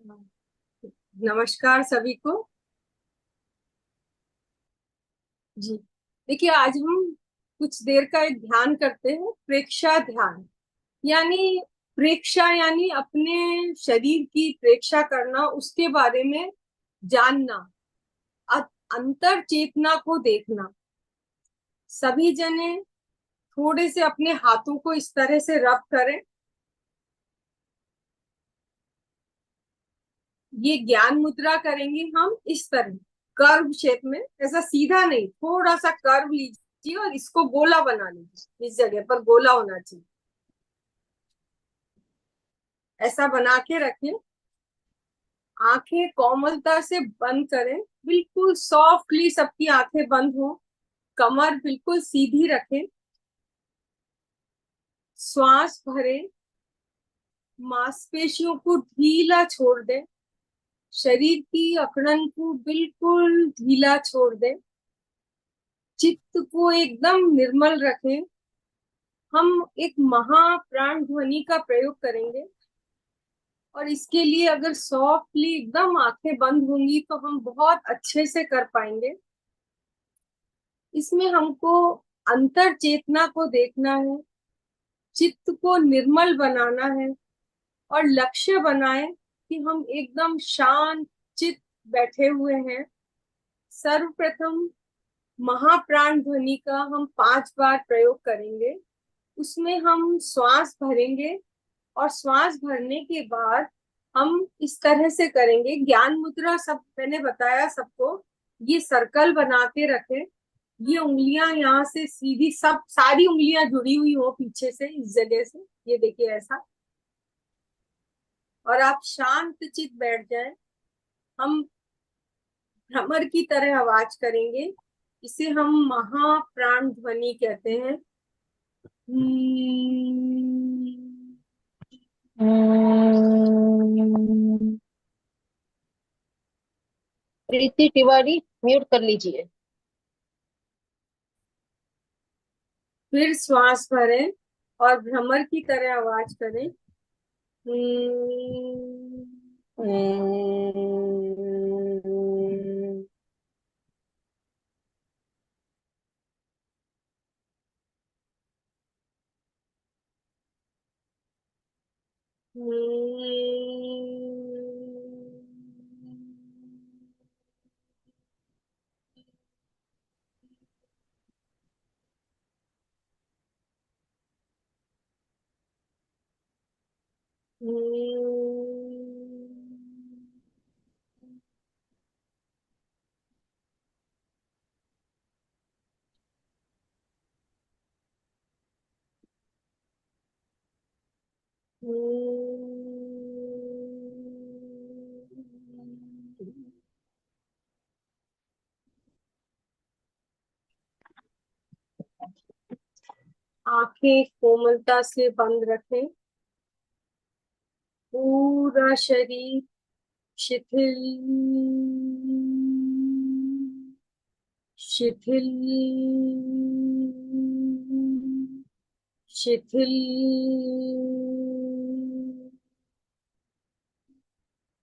नमस्कार सभी को। जी, देखिए आज हम कुछ देर का एक ध्यान करते हैं, प्रेक्षा ध्यान। यानी प्रेक्षा यानी अपने शरीर की प्रेक्षा करना, उसके बारे में जानना, अ- अंतर चेतना को देखना। सभी जने थोड़े से अपने हाथों को इस तरह से रब करें। ये ज्ञान मुद्रा करेंगे हम इस तरह, कर्व शेप में। ऐसा सीधा नहीं, थोड़ा सा कर्व लीजिए और इसको गोला बना लीजिए। इस जगह पर गोला होना चाहिए। ऐसा बना के रखें। आंखें कोमलता से बंद करें, बिल्कुल सॉफ्टली सबकी आंखें बंद हो। कमर बिल्कुल सीधी रखें। श्वास भरें। मांसपेशियों को ढीला छोड़ दें। शरीर की अकड़न को बिल्कुल ढीला छोड़ दें। चित्त को एकदम निर्मल रखें। हम एक महाप्राण ध्वनि का प्रयोग करेंगे, और इसके लिए अगर सॉफ्टली एकदम आंखें बंद होंगी तो हम बहुत अच्छे से कर पाएंगे। इसमें हमको अंतर चेतना को देखना है, चित्त को निर्मल बनाना है, और लक्ष्य बनाए कि हम एकदम शांत चित्त बैठे हुए हैं। सर्वप्रथम महाप्राण ध्वनि का हम 5 बार प्रयोग करेंगे। उसमें हम श्वास भरेंगे, और श्वास भरने के बाद हम इस तरह से करेंगे। ज्ञान मुद्रा सब मैंने बताया सबको। ये सर्कल बना के रखें। ये उंगलियां यहाँ से सीधी, सब सारी उंगलियां जुड़ी हुई हो पीछे से, इस जगह से। ये देखिए ऐसा। और आप शांत चित बैठ जाएं। हम भ्रमर की तरह आवाज करेंगे। इसे हम महाप्राण ध्वनि कहते हैं। प्रीति तिवारी म्यूट कर लीजिए। फिर श्वास भरें और भ्रमर की तरह आवाज करें। हम्म। आंखें कोमलता से बंद रखें। पूरा शरीर शिथिल शिथिल शिथिल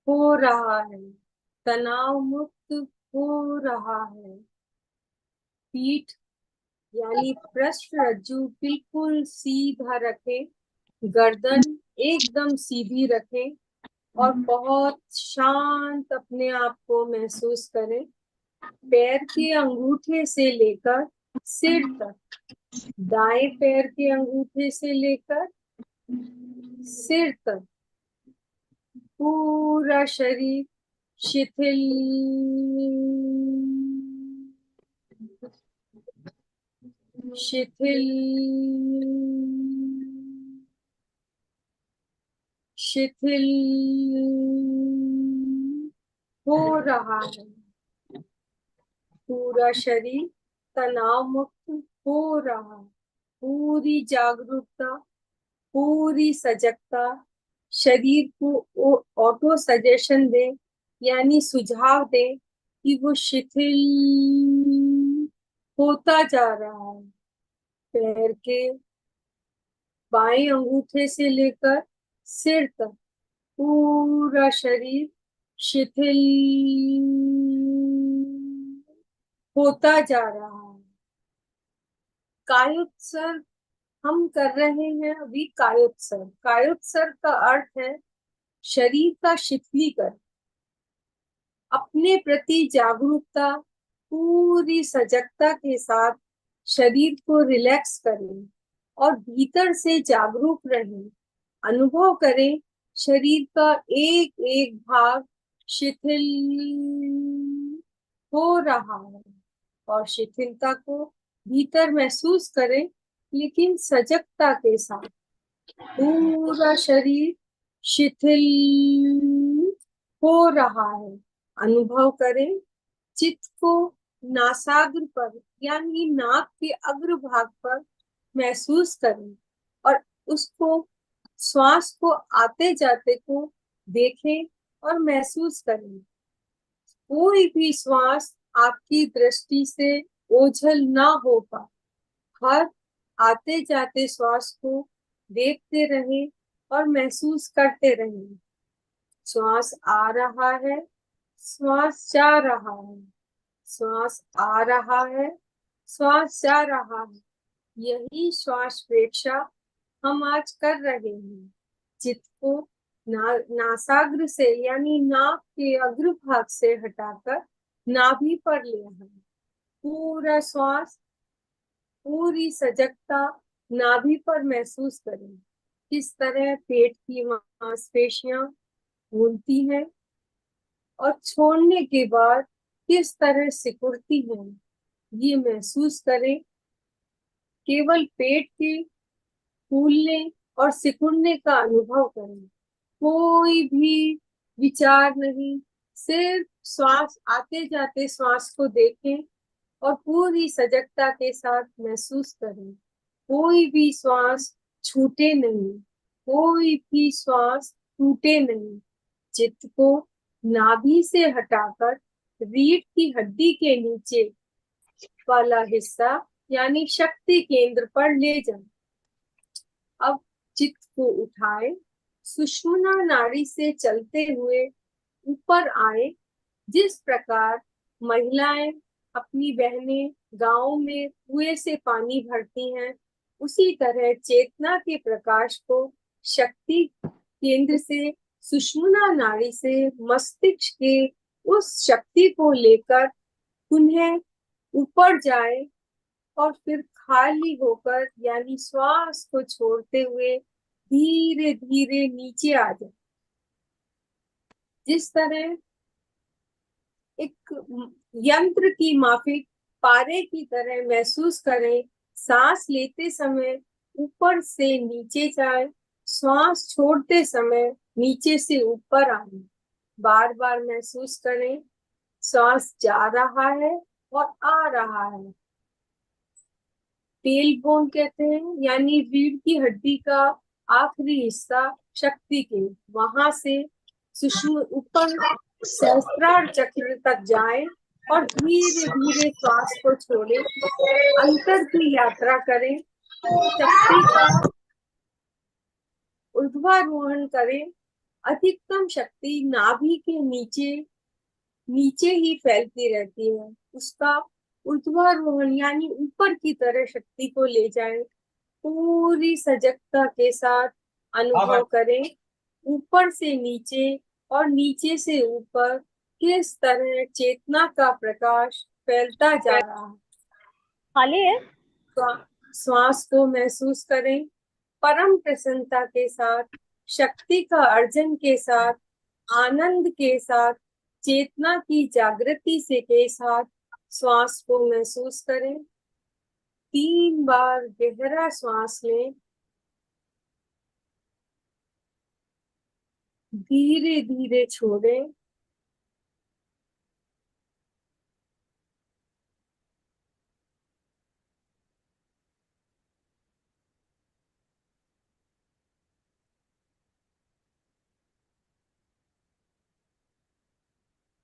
हो रहा है। तनाव मुक्त हो रहा है। पीठ यानी पृष्ठ रज्जु बिल्कुल सीधा रखें। गर्दन एकदम सीधी रखें, और बहुत शांत अपने आप को महसूस करें। पैर के अंगूठे से लेकर सिर तक, दाएं पैर के अंगूठे से लेकर सिर तक पूरा शरीर शिथिल शिथिल शिथिल हो रहा है। पूरा शरीर तनाव मुक्त हो रहा है। पूरी जागरूकता, पूरी सजगता। शरीर को ऑटो सजेशन दे, यानी सुझाव दे कि वो शिथिल होता जा रहा है। पैर के बाएं अंगूठे से लेकर सिर तक पूरा शरीर शिथिल होता जा रहा है। कायोत्सर्ग हम कर रहे हैं अभी। कायोत्सर्ग, कायोत्सर्ग का अर्थ है शरीर का शिथिलीकरण, अपने प्रति जागरूकता, पूरी सजगता के साथ शरीर को रिलैक्स करें और भीतर से जागरूक रहें। अनुभव करें शरीर का एक एक भाग शिथिल हो रहा है और शिथिलता को भीतर महसूस करें, लेकिन सजगता के साथ। पूरा शरीर शिथिल हो रहा है। अनुभव करें चित्त को नासाग्र पर यानी नाक के अग्र भाग पर महसूस करें और उसको, श्वास को आते जाते को देखें और महसूस करें। कोई भी श्वास आपकी दृष्टि से ओझल ना हो पाए। हर आते जाते श्वास को देखते रहें और महसूस करते रहें। श्वास आ रहा है, श्वास जा रहा है, श्वास आ रहा है, श्वास जा रहा है। यही श्वास प्रेक्षा हम आज कर रहे हैं। चित्त को नासाग्र से यानी नाक के अग्रभाग से हटाकर नाभि पर ले आए। पूरा श्वास, पूरी सजगता नाभि पर महसूस करें। किस तरह पेट की मांसपेशियां फूलती हैं और छोड़ने के बाद किस तरह सिकुड़ती हैं, ये महसूस करें। केवल पेट के फूलने और सिकुड़ने का अनुभव करें। कोई भी विचार नहीं, सिर्फ श्वास आते जाते श्वास को देखें और पूरी सजगता के साथ महसूस करें। कोई भी श्वास छूटे नहीं, कोई भी श्वास टूटे नहीं। चित्त को नाभि से हटाकर रीढ़ की हड्डी के नीचे वाला हिस्सा यानी शक्ति केंद्र पर ले जाएं। अब चित्त को उठाए, सुषुम्ना नाड़ी से चलते हुए ऊपर आए। जिस प्रकार महिलाएं अपनी बहनें गांव में कुएं से पानी भरती हैं, उसी तरह चेतना के प्रकाश को शक्ति केंद्र से, सुषुम्ना नाड़ी से मस्तिष्क के उस शक्ति को लेकर उन्हें ऊपर जाए और फिर खाली होकर यानी श्वास को छोड़ते हुए धीरे धीरे नीचे आ जाए। जिस तरह एक यंत्र की माफिक पारे की तरह महसूस करें। सांस लेते समय ऊपर से नीचे जाए, श्वास छोड़ते समय नीचे से ऊपर आए। बार बार महसूस करें श्वास जा रहा है और आ रहा है। टेल बोन कहते हैं यानी रीढ़ की हड्डी का आखिरी हिस्सा शक्ति के, वहां से सूक्ष्म ऊपर सहस्त्रार चक्र तक जाए और धीरे धीरे श्वास को छोड़े। अंतर की यात्रा करें। शक्ति का ऊर्ध्वारोहण करें। अधिकतम शक्ति नाभि के नीचे नीचे ही फैलती रहती है। उसका ऊर्ध्वारोहण यानी ऊपर की तरह शक्ति को ले जाए। पूरी सजगता के साथ अनुभव करें ऊपर से नीचे और नीचे से ऊपर किस तरह चेतना का प्रकाश फैलता जा रहा है। खाली है। श्वास को महसूस करें। परम प्रसन्नता के साथ, शक्ति का अर्जन के साथ, आनंद के साथ, चेतना की जागृति से के साथ श्वास को महसूस करें। 3 बार गहरा श्वास लें। धीरे धीरे छोड़ें।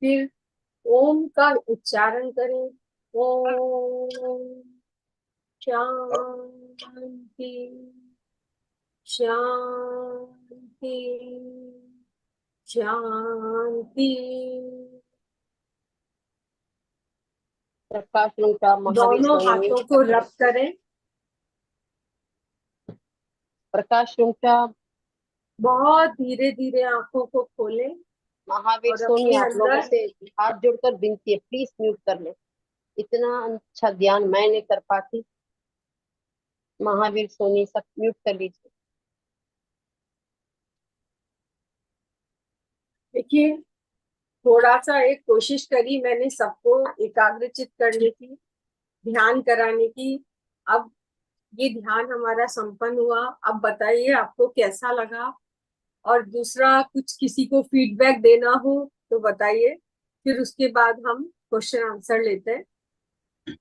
फिर ओम का उच्चारण करें। ओम शांति शांति शांति। प्रकाश रूपा महावीर दोनों स्वामी म्यूट हाथों कर को लीजिए। रब करें। प्रकाश रूपा बहुत धीरे धीरे आंखों को खोलें महावीर और स्वामी, अपने आप लोगों अंदर। से हाथ जोड़कर विनती है, प्लीज म्यूट कर ले। इतना अच्छा ध्यान मैं नहीं कर पाती। महावीर स्वामी सब म्यूट कर लीजिए। देखिए, थोड़ा सा एक कोशिश करी मैंने सबको एकाग्रचित करने की, ध्यान कराने की। अब ये ध्यान हमारा संपन्न हुआ। अब बताइए आपको कैसा लगा। और दूसरा, कुछ किसी को फीडबैक देना हो तो बताइए, फिर उसके बाद हम क्वेश्चन आंसर लेते हैं।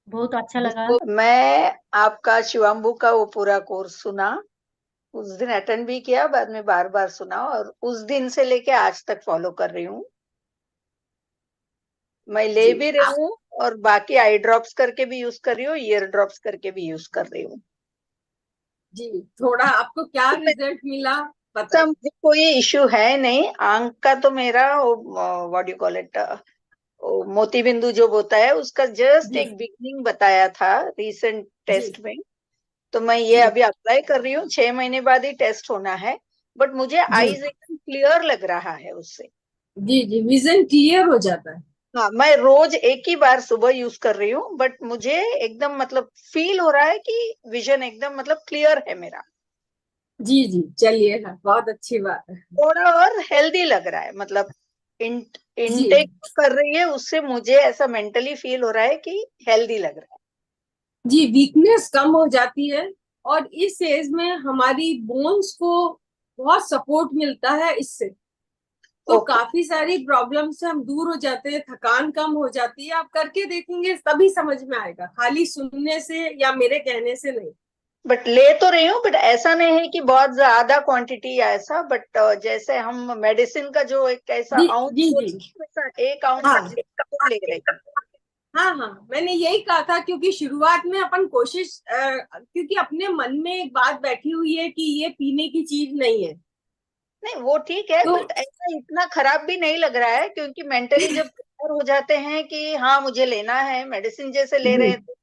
बहुत अच्छा लगा। जिसको मैं आपका शिवाम्बू का वो पूरा कोर्स सुना, उस दिन अटेंड भी किया, बाद में बार बार सुना, और उस दिन से लेके आज तक फॉलो कर रही हूँ। मैं ले जी भी रही आप, हूँ और बाकी आई ड्रॉप्स करके भी यूज कर रही हूँ, ईयर ड्रॉप्स करके भी यूज कर रही हूँ। जी थोड़ा आपको क्या रिजल्ट मिला सब बताइए। मुझे कोई इश्यू है नहीं। आंख का तो मेरा व्हाट यू कॉल इट, मोती बिंदु जो होता है उसका जस्ट जी एक बिगनिंग बताया था रिसेंट जी टेस्ट में। तो मैं ये जी अभी अप्लाई कर रही हूँ, 6 महीने बाद ही टेस्ट होना है, बट मुझे जी आईज एकदम क्लियर लग रहा है उससे। जी जी विजन क्लियर हो जाता है। हाँ, मैं रोज एक ही बार सुबह यूज कर रही हूँ, बट मुझे एकदम मतलब फील हो रहा है कि विजन एकदम मतलब क्लियर है मेरा। जी जी चलिए, हाँ, बहुत अच्छी बात है। थोड़ा और हेल्दी लग रहा है, मतलब जी इनटेक कर रही है उससे मुझे ऐसा मेंटली फील हो रहा है कि हेल्दी लग रहा है। जी वीकनेस कम हो जाती है। और इस एज में हमारी बोन्स को बहुत सपोर्ट मिलता है इससे। तो ओके, काफी सारी प्रॉब्लम से हम दूर हो जाते हैं, थकान कम हो जाती है। आप करके देखेंगे तभी समझ में आएगा, खाली सुनने से या मेरे कहने से नहीं। बट ले तो रही हूँ, बट ऐसा नहीं है कि बहुत ज्यादा क्वांटिटी या ऐसा, बट जैसे हम मेडिसिन का जो एक ऐसा जी आउंस जी जी बोलते हैं, वैसा 1 आउंस हाँ जितना वो ले रही हूँ। हाँ हाँ, मैंने यही कहा था क्योंकि शुरुआत में अपन कोशिश क्योंकि अपने मन में एक बात बैठी हुई है कि ये पीने की चीज नहीं है। नहीं वो ठीक है, तो बट ऐसा इतना खराब भी नहीं लग रहा है, क्योंकि मेंटली जब प्रिपेयर हो जाते हैं कि हाँ मुझे लेना है, मेडिसिन जैसे ले रहे जी हैं तो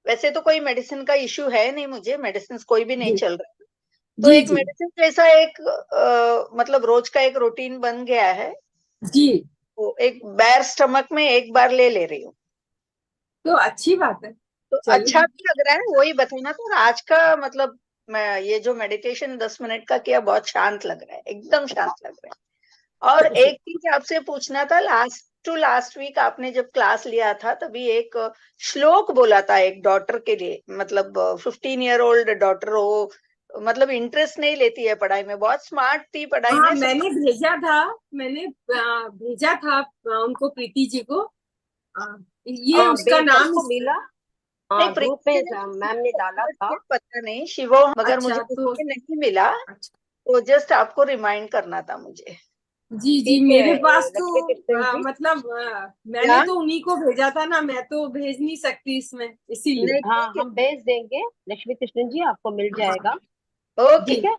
वैसे तो कोई मेडिसिन का इश्यू है नहीं, मुझे मेडिसिन कोई भी नहीं जी चल रहा। तो जी एक जी मेडिसिन जैसा एक मतलब रोज का एक रूटीन बन गया है। जी तो एक बैर स्टमक में एक बार ले रही हूँ, तो अच्छी बात है। तो अच्छा चलिए भी लग रहा है, वही बताना था। और आज का मतलब मैं ये जो मेडिटेशन 10 मिनट का किया, बहुत शांत लग रहा है, एकदम शांत लग रहा है। और एक चीज आपसे पूछना था, लास्ट टू लास्ट वीक आपने जब क्लास लिया था तभी एक श्लोक बोला था एक डॉटर के लिए, मतलब 15 ईयर ओल्ड डॉटर हो, मतलब इंटरेस्ट नहीं लेती है पढ़ाई में, बहुत स्मार्ट थी पढ़ाई हाँ, में सब। मैंने भेजा था। मैंने भेजा था उनको, प्रीति जी को। ये हाँ उसका बेस नाम सबको मिला। नहीं, हाँ ग्रुप प्रीति में ने तो मैम ने किसी को डाला forward था। किया, पता नहीं शिवो, मगर अच्छा मुझे तो उसमें नहीं मिला। अच्छा तो जस्ट आपको रिमाइंड करना था मुझे। जी जी, ठीक है मेरे पास तो लक्ष्मी कृष्ण जी। मतलब मैंने क्या? तो उन्हीं को भेजा था ना, मैं तो भेज नहीं सकती इसमें, इसीलिए। नहीं हाँ ठीक हम भेज देंगे। लक्ष्मी कृष्ण जी आपको मिल हाँ जाएगा। है, ओके, जी ठीक है।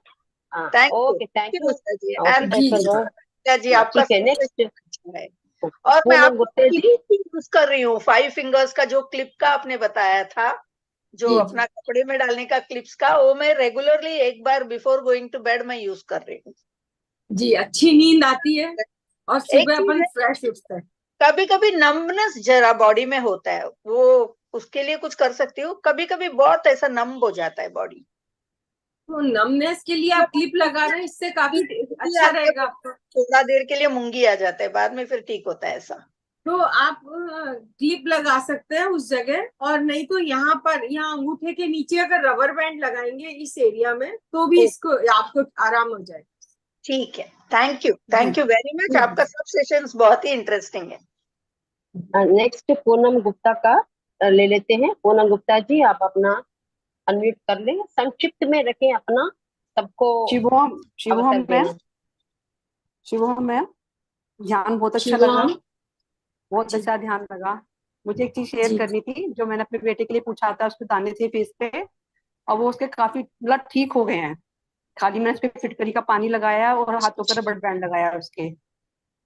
हाँ thank okay thank you you. Usha ji, okay and जी थैंक जी उषा जी आपका ठीक है सब नेक्स्ट। अच्छा है। और मैं पूनम आपको गुप्ते जी। क्लिप भी यूज कर रही हूँ, 5 फिंगर्स का जो क्लिप का आपने बताया था, जो जी जी अपना कपड़े में डालने का क्लिप्स का, वो मैं रेगुलरली एक बार बिफोर गोइंग टू बेड मैं यूज कर रही हूँ। जी अच्छी नींद आती है और एक सुबह चीज अपन है, फ्रेश उठते हैं। कभी कभी नम्बनेस जरा बॉडी में होता है, वो उसके लिए कुछ कर सकती हूँ, कभी कभी बहुत ऐसा नम हो जाता है बॉडी। तो नमनेस के लिए आप क्लिप लगा रहे हैं, इससे काफी मूंगी अच्छा आता है, रहेगा आपको। थोड़ा देर के लिए मूंगी आ जाता है, बाद में फिर ठीक होता है ऐसा। तो आप क्लिप लगा सकते हैं उस जगह, और नहीं तो यहाँ पर, यहाँ अंगूठे के नीचे अगर रबर बैंड लगाएंगे इस एरिया में तो भी ओ, इसको आपको आराम हो जाएगा। ठीक है, थैंक यू, जी थैंक यू वेरी मच, जी आपका सब सेशंस बहुत ही इंटरेस्टिंग है। नेक्स्ट पूनम गुप्ता का ले लेते हैं। पूनम गुप्ता जी आप अपना अनम्यूट कर लें, संक्षिप्त में रखें अपना, सबको शिवोहम अवसर शिवोहम मैम। देना। शिवोहम मैम, ध्यान बहुत अच्छा लगा, शिवम बहुत जी अच्छा ध्यान लगा। मुझे एक चीज शेयर जी करनी थी, जो मैंने अपने बेटे के लिए पूछा था, उसके दाने थे फेस पे और वो उसके काफी मतलब ठीक हो गए हैं। खाली मैंने उसके फिटकरी का पानी लगाया और हाथों पर रबड़ बैंड लगाया उसके।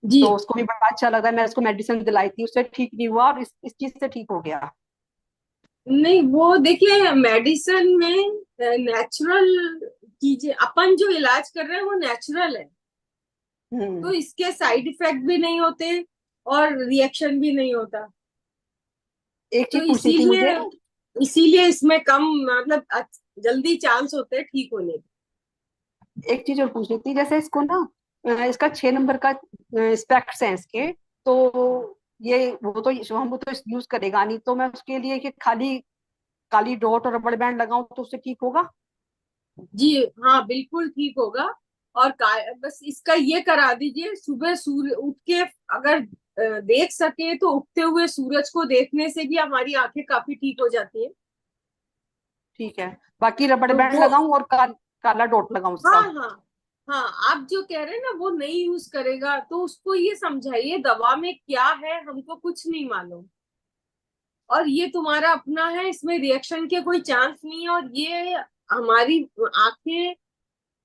जी। तो उसको भी बड़ा अच्छा लगा। मैं उसको मेडिसिन दिलाई थी, उससे ठीक नहीं हुआ और इस चीज से ठीक हो गया। नहीं, वो देखिए मेडिसिन में नेचुरल चीजें, अपन जो इलाज कर रहे हैं वो नेचुरल है, तो इसके साइड इफेक्ट भी नहीं होते और रिएक्शन भी नहीं होता। एक तो चीज पूछनी थी मुझे। इसीलिए इसमें कम मतलब जल्दी चांस होते हैं ठीक होने के। एक चीज और पूछनी थी, जैसे इसको ना इसका 6 नंबर का स्पेक्ट्स है इसके, तो ये वो तो यूज करेगा नहीं, तो मैं उसके लिए कि खाली काली डॉट और रबड़ बैंड लगाऊं तो उससे ठीक होगा? जी हाँ, बिल्कुल ठीक होगा। और बस इसका ये करा दीजिए, सुबह सूर्य उठ के अगर देख सके तो उगते हुए सूरज को देखने से भी हमारी आंखें काफी ठीक हो जाती है। ठीक है, बाकी रबड़ तो बैंड वो, लगाऊं और काला डॉट लगाऊं उसका? हाँ हाँ हाँ, आप जो कह रहे हैं ना वो नहीं यूज करेगा, तो उसको ये समझाइए दवा में क्या है, हमको कुछ नहीं मालूम, और ये तुम्हारा अपना है, इसमें रिएक्शन के कोई चांस नहीं है, और ये हमारी आंखें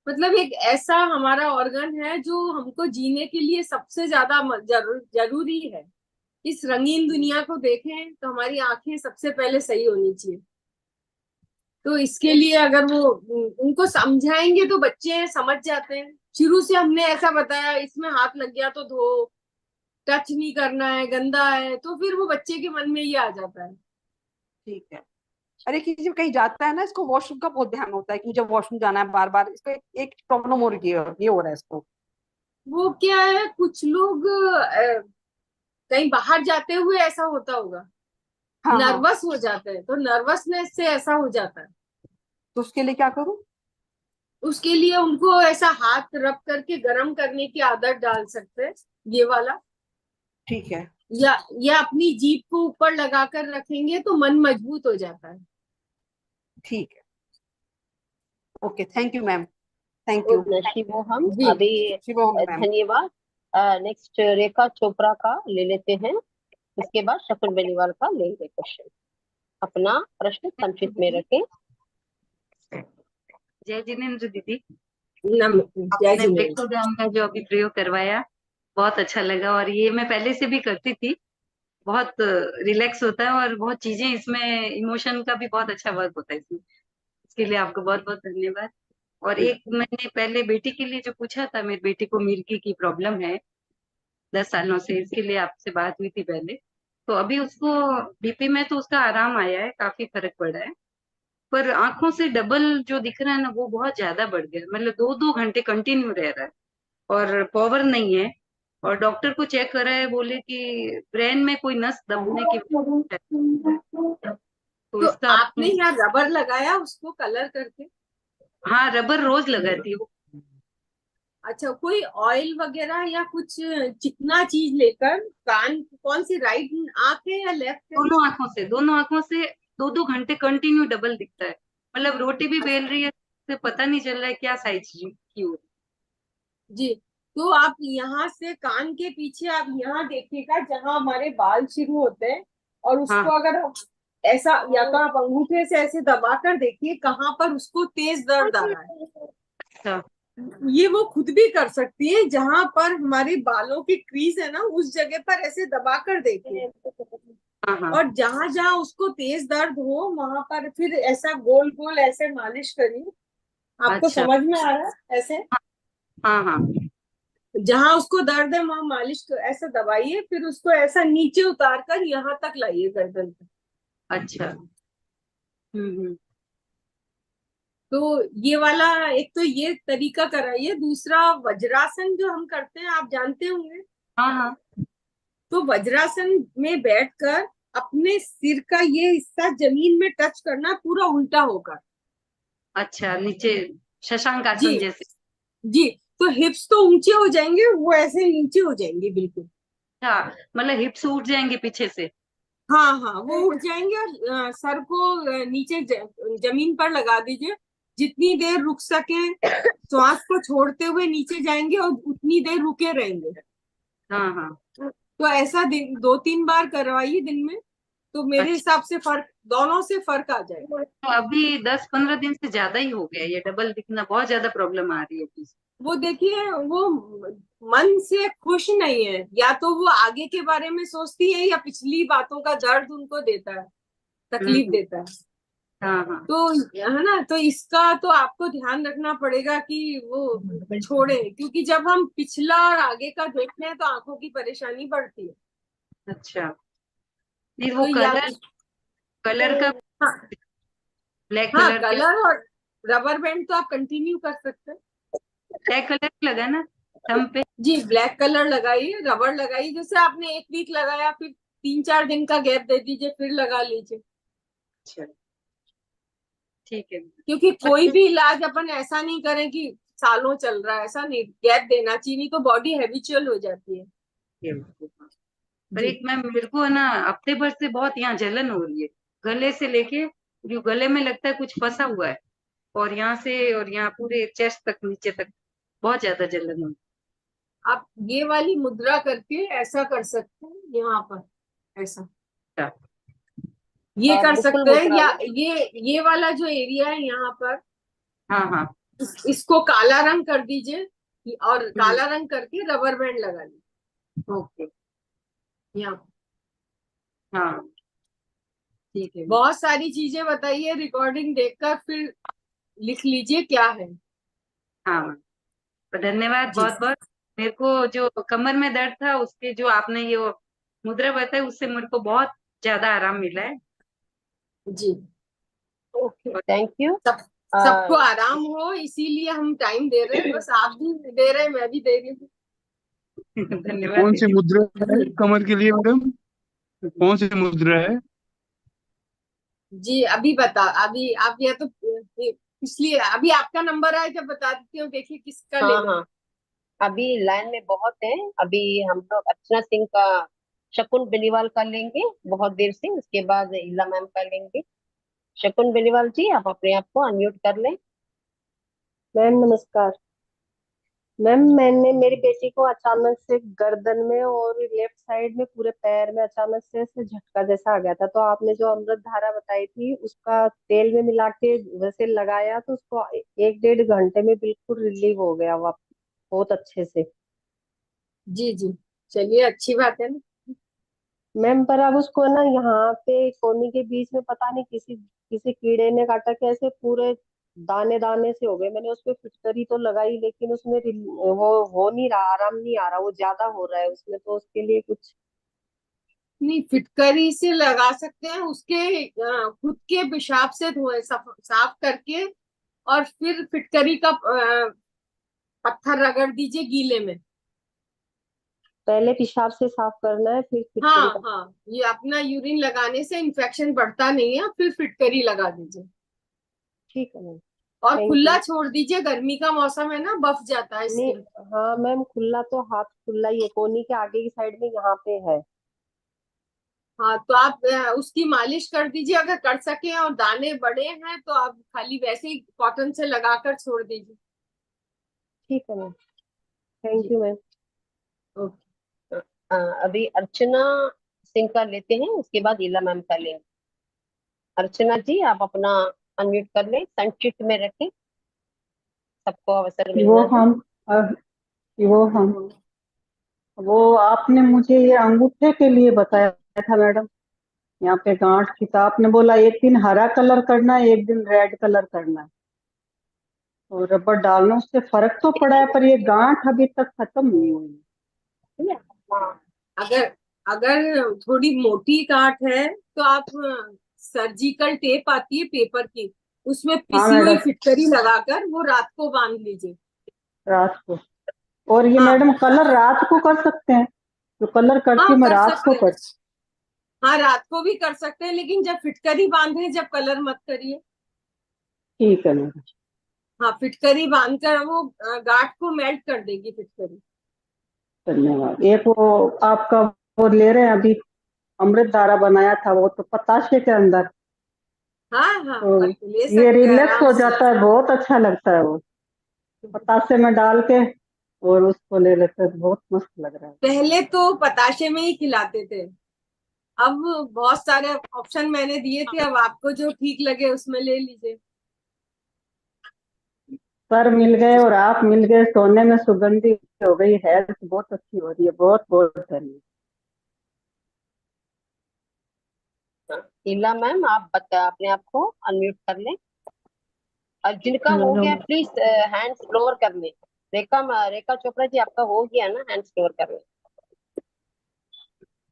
मतलब एक ऐसा हमारा ऑर्गन है जो हमको जीने के लिए सबसे ज्यादा जरूरी है। इस रंगीन दुनिया को देखें तो हमारी आंखें सबसे पहले सही होनी चाहिए। तो इसके लिए अगर वो उनको समझाएंगे तो बच्चे समझ जाते हैं। शुरू से हमने ऐसा बताया, इसमें हाथ लग गया तो धो, टच नहीं करना है, गंदा है, तो फिर वो बच्चे के मन में ये आ जाता है। ठीक है। अरे कि जब कहीं जाता है ना, इसको वॉशरूम का बहुत ध्यान होता है कि मुझे वॉशरूम जाना है बार बार। इसको एक प्रॉब्लम हो रही है, ये हो रहा है इसको। वो क्या है, कुछ लोग कहीं बाहर जाते हुए ऐसा होता होगा, हाँ हाँ। नर्वस हो जाते हैं, तो नर्वसनेस से ऐसा हो जाता है। तो उसके लिए क्या करूं? उसके लिए उनको ऐसा हाथ रब करके गर्म करने की आदत डाल सकते हैं, ये वाला। ठीक है। या अपनी जीभ को ऊपर लगाकर रखेंगे तो मन मजबूत हो जाता है। ठीक है। Okay, thank you ma'am. Thank you. शिवो हम जी। अभी शिवम मैम। धन्यवाद। नेक्स्ट रेखा चोपड़ा का ले लेते हैं, इसके बाद शकुन बेनीवाल का लेंगे क्वेश्चन। अपना प्रश्न संक्षिप्त में रखें। जय जिनेन्द्र दीदी। जय आपने जिनेन्द्र। प्लेक्टोग्राम का जो अभी प्रयोग करवाया बहुत अच्छा लगा, और ये मैं पहले से भी करती थी। बहुत रिलैक्स होता है और बहुत चीजें इसमें, इमोशन का भी बहुत अच्छा वर्क होता है इसमें। इसके लिए आपको बहुत बहुत धन्यवाद। और एक मैंने पहले बेटी के लिए जो पूछा था, मेरी बेटी को मिर्गी की प्रॉब्लम है 10 सालों से, इसके लिए आपसे बात हुई थी पहले। तो अभी उसको बीपी में तो उसका आराम आया है, काफी फर्क पड़ा है। पर आंखों से डबल जो दिख रहा है ना, वो बहुत ज्यादा बढ़ गया, मतलब 2-2 घंटे कंटिन्यू रह रहा है और पावर नहीं है। और डॉक्टर को चेक करा है, बोले कि ब्रेन में कोई नस दबने की वजह है। तो तो इसका आपने यहाँ रबर लगाया उसको कलर करके? हाँ, रबर रोज लगाती हूँ। अच्छा, कोई ऑयल वगैरह या कुछ चिकना चीज लेकर, कान कौन सी, राइट आंख है या लेफ्ट है? दोनों आंखों से 2-2 घंटे कंटिन्यू डबल दिखता है। मतलब रोटी भी बेल रही है तो पता नहीं चल रहा है क्या साइज की हो। जी। तो आप यहाँ से कान के पीछे आप यहाँ देखिएगा जहाँ हमारे बाल शुरू होते हैं, और हाँ। उसको अगर आप ऐसा, या तो आप अंगूठे से ऐसे दबा कर देखिए कहाँ पर उसको तेज दर्द आ रहा है। अच्छा। ये वो खुद भी कर सकती है, जहां पर हमारे बालों की क्रीज है ना, उस जगह पर ऐसे दबा कर देखिए, हाँ हाँ। और जहां जहां उसको तेज दर्द हो वहां पर फिर ऐसा गोल गोल ऐसे मालिश करिए। आपको अच्छा। समझ में आ रहा है? ऐसे हाँ हाँ। जहां उसको दर्द है वहां मालिश ऐसा दबाइए, फिर उसको ऐसा नीचे उतार कर यहाँ तक लाइए, गर्दन तक। अच्छा। हम्म। तो ये वाला एक तो ये तरीका कराइए। दूसरा, वज्रासन जो हम करते हैं आप जानते होंगे। हाँ हाँ। तो वज्रासन में बैठकर अपने सिर का ये हिस्सा जमीन में टच करना, पूरा उल्टा होकर। अच्छा, नीचे शशांक जी आसन जैसे। जी। तो हिप्स तो ऊंचे हो जाएंगे, वो ऐसे नीचे हो जाएंगे बिल्कुल। हाँ, मतलब हिप्स उठ जाएंगे पीछे से। हाँ हाँ, वो उठ जाएंगे, और सर को नीचे जमीन पर लगा दीजिए। जितनी देर रुक सके, श्वास को छोड़ते हुए नीचे जाएंगे और उतनी देर रुके रहेंगे। हाँ हाँ। तो ऐसा दिन 2-3 बार करवाइए दिन में, तो मेरे अच्छा। हिसाब से फर्क, दोनों से फर्क आ जाएगा। तो अभी 10-15 दिन से ज्यादा ही हो गया, ये डबल दिखना बहुत ज्यादा प्रॉब्लम आ रही है अभी। वो देखिए, वो मन से खुश नहीं है, या तो वो आगे के बारे में सोचती है या पिछली बातों का दर्द उनको देता है, तकलीफ हम्म। देता है। हाँ हाँ। तो है ना, तो इसका तो आपको ध्यान रखना पड़ेगा कि वो छोड़े, क्योंकि जब हम पिछला और आगे का देखते हैं तो आंखों की परेशानी बढ़ती है। अच्छा, नहीं वो तो या कलर, कलर का, हाँ, ब्लैक हाँ, कलर क्या, कलर और रबर बैंड तो आप कंटिन्यू कर सकते हैं। ब्लैक कलर लगा ना थंब पे? जी, ब्लैक कलर लगाइए, रबर लगाइए, जैसे आपने 1 वीक लगाया, फिर 3-4 दिन का गैप दे दीजिए, फिर लगा लीजिए। अच्छा, ठीक है। क्योंकि कोई भी इलाज अपन ऐसा नहीं करें कि सालों चल रहा है, ऐसा नहीं, गैप देना चाहिए, नहीं तो बॉडी हैबिचुअल हो जाती है। पर जी। एक मैम, मेरे को है ना हफ्ते भर से बहुत यहाँ जलन हो रही है, गले से लेके, जो गले में लगता है कुछ फंसा हुआ है, और यहाँ से और यहाँ पूरे चेस्ट तक, नीचे तक बहुत ज्यादा जलन हो आप ये वाली मुद्रा करके ऐसा कर सकते हैं, यहाँ पर ऐसा रही है। ये कर मुकुल सकते हैं, मुद्रा या ना। ये वाला जो एरिया है यहाँ पर, हाँ हाँ। इसको काला रंग कर दीजिए और हम्म। काला रंग करके रबर बैंड लगा लीजिए ओके। यहाँ। हाँ, ठीक है। बहुत सारी चीजें बताइए, रिकॉर्डिंग देखकर फिर लिख लीजिए क्या है। हाँ, तो धन्यवाद जी। बहुत बहुत। मेरे को जो कमर में दर्द था, उसके जो आपने ये मुद्रा बताई, उससे मेरे को बहुत ज्यादा आराम मिला है। जी। Okay, thank you. सब सबको आराम हो, इसीलिए हम टाइम दे रहे हैं, बस आप भी दे रहे हैं, मैं भी दे रही हूँ। धन्यवाद कौन सी दीदी। मुद्रा है कमर के लिए मैडम? कौन सी मुद्रा है? जी, अभी बता, अभी आप या तो इसलिए अभी आपका नंबर आया, जब बता देती हूँ, देखिए किसका हाँ लेना है। हाँ, अभी लाइन में बहुत है। अभी हम लोग अर्चना सिंह का, शकुन बेनीवाल का लेंगे बहुत देर से, उसके बाद इला मैम का लेंगे। शकुन बेनीवाल जी, आप अपने आप को अनम्यूट कर लें। मैम नमस्कार। मैम मैंने मेरी बेटी को अचानक से गर्दन में और लेफ्ट साइड में पूरे पैर में अचानक से ऐसे झटका जैसा आ गया था, तो आपने जो अमृत धारा बताई थी उसका तेल में मिला के वैसे लगाया तो उसको 1-1.5 घंटे में बिल्कुल रिलीव हो गया वापस, बहुत अच्छे से। जी जी, चलिए, अच्छी बात है ना। मैम पर अब उसको ना यहाँ पे कोहनी के बीच में पता नहीं किसी किसी कीड़े ने काटा, कैसे पूरे दाने दाने से हो गए। मैंने उस पे फिटकरी तो लगाई लेकिन उसमें वो हो नहीं रहा, आराम नहीं आ रहा, वो ज्यादा हो रहा है उसमें, तो उसके लिए कुछ। नहीं, फिटकरी से लगा सकते हैं, उसके खुद के पेशाब से धोए, साफ करके, और फिर फिटकरी का पत्थर रगड़ दीजिए गीले में। पहले पेशाब से साफ करना है फिर फिटकरी हाँ का। हाँ, ये अपना यूरिन लगाने से इन्फेक्शन बढ़ता नहीं है, फिर फिटकरी लगा दीजिए। ठीक है मैम। और थैंक खुला यू। छोड़ दीजिए, गर्मी का मौसम है ना, बफ जाता है नहीं, स्किन। हाँ मैम खुला तो हाथ खुला ही है, कोहनी के आगे की साइड में यहाँ पे है। हाँ, तो आप उसकी मालिश कर दीजिए अगर कर सके, और दाने बड़े हैं तो आप खाली वैसे ही कॉटन से लगाकर छोड़ दीजिए। ठीक है ma'am. Thank ji, you ma'am. Okay. अभी अर्चना सिंह का लेते हैं, उसके बाद इला मैम का लेंगे। अर्चना जी, आप अपना अनम्यूट कर लें, संक्षिप्त में रखें, सबको अवसर वो मिलना है। हम अ, वो हम वो आपने मुझे ये अंगूठे के लिए बताया था मैडम, यहाँ पे गांठ की, तो आपने बोला एक दिन हरा कलर करना है, एक दिन रेड कलर करना है, तो रबर डालना, उससे फर्क तो पड़ा है, पर ये गांठ अभी तक खत्म नहीं हुई है। ठीक है? हाँ, अगर अगर थोड़ी मोटी गांठ है तो आप सर्जिकल टेप आती है पेपर की, उसमें हाँ पिसी हुई मैडम, फिटकरी लगाकर वो रात को बांध लीजिए। रात को। और ये हाँ मैडम कलर रात को कर सकते हैं? जो कलर करती हाँ, हूँ मैं कर रात को सकते हैं। कर। हाँ, रात को भी कर सकते हैं, लेकिन जब फिटकरी बांधे, जब कलर मत करिए। ठीक है मैडम, हाँ, फिटकरी बांधकर वो गांठ को मेल्ट कर देगी फिटकरी। धन्यवाद। एक वो आपका वो ले रहे हैं अभी, अमृत धारा बनाया था वो तो पताशे के अंदर, हाँ हाँ, तो ले ये सकते हैं रिलैक्स आराम हो से। जाता है, बहुत अच्छा लगता है वो, पतासे में डाल के और उसको ले लेते हैं, बहुत मस्त लग रहा है। पहले तो पताशे में ही खिलाते थे, अब बहुत सारे ऑप्शन मैंने दिए थे, अब आपको जो ठीक लगे उसमें ले लीजिए। सर मिल गए और आप मिल गए, सोने में सुगंधी हो गई, हेल्थ बहुत अच्छी हो रही है, बहुत बहुत धन्यवाद। शीला मैम, आप बता अपने आप को अनम्यूट कर लें, और जिनका हो गया प्लीज हैंड्स लोअर कर लें। रेखा चोपड़ा जी, आपका हो गया ना, हैंड्स लोअर कर लें।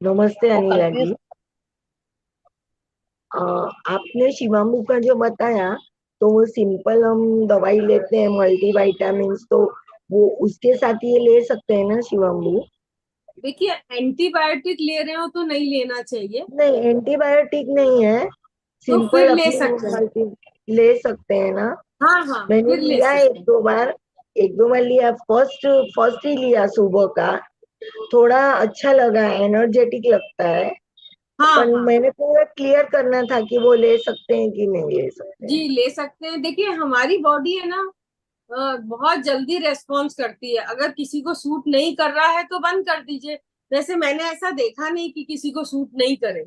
नमस्ते वो अनिला कंफ्यूज। जी। आपने शिवामू का जो बताया, तो वो सिंपल हम दवाई लेते हैं मल्टीविटामिन, तो वो उसके साथ ये ले सकते हैं ना शिवामू? देखिए, एंटीबायोटिक ले रहे हो तो नहीं लेना चाहिए, नहीं, एंटीबायोटिक नहीं है, तो सिंपल फिर ले अपनी सकते हैं। मल्टी ले सकते हैं ना? हाँ हाँ, मैंने फिर ले लिया सकते हैं। एक दो बार लिया, फर्स्ट फर्स्ट ही लिया सुबह का, थोड़ा अच्छा लगा, एनर्जेटिक लगता है। हाँ पर हाँ मैंने पूरा क्लियर करना था कि वो ले सकते हैं कि नहीं ले सकते जी, हैं। ले सकते हैं। देखिए, हमारी बॉडी है ना, बहुत जल्दी रेस्पॉन्स करती है। अगर किसी को सूट नहीं कर रहा है तो बंद कर दीजिए। वैसे मैंने ऐसा देखा नहीं कि किसी को सूट नहीं करे।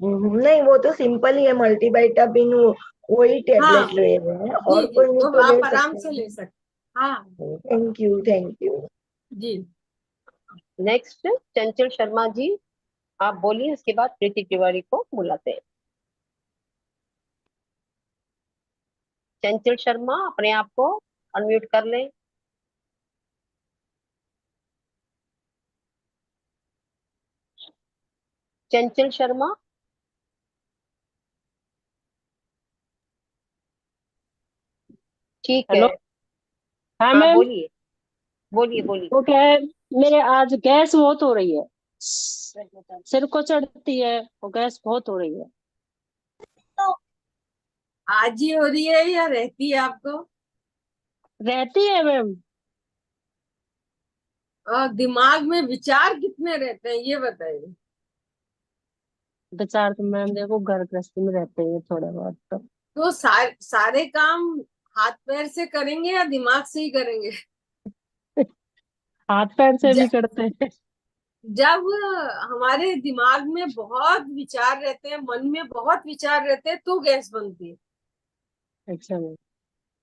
नहीं, वो तो सिंपल ही है, मल्टीविटामिन वही हाँ टेबलेट ले रहे हैं, जी और जी, कोई नहीं तो तो ले आप आराम सकते से ले हैं। सकते। हाँ थैंक यू, थैंक यू। जी। नेक्स्ट चंचल शर्मा जी, आप बोलिए, उसके बाद प्रीति तिवारी को बुलाते हैं। चंचल शर्मा, अपने आप को अनम्यूट कर लें। चंचल शर्मा। ठीक है। हेलो। हाँ हाँ मैम। बोलिए, बोलिए बोलिए। वो क्या है, मेरे आज गैस बहुत हो रही है, सिर को चढ़ती है, और गैस बहुत हो रही है। आज ही हो रही है या रहती है आपको? रहती है मैम। और दिमाग में विचार कितने रहते हैं ये बताइए। विचार तो मैम देखो घर गृहस्थी में रहते हैं थोड़े बहुत तो। तो सारे काम हाथ पैर से करेंगे या दिमाग से ही करेंगे? हाथ पैर से ज, भी करते हैं। जब हमारे दिमाग में बहुत विचार रहते हैं, मन में बहुत विचार रहते हैं, तो गैस बनती है। अच्छा मैम।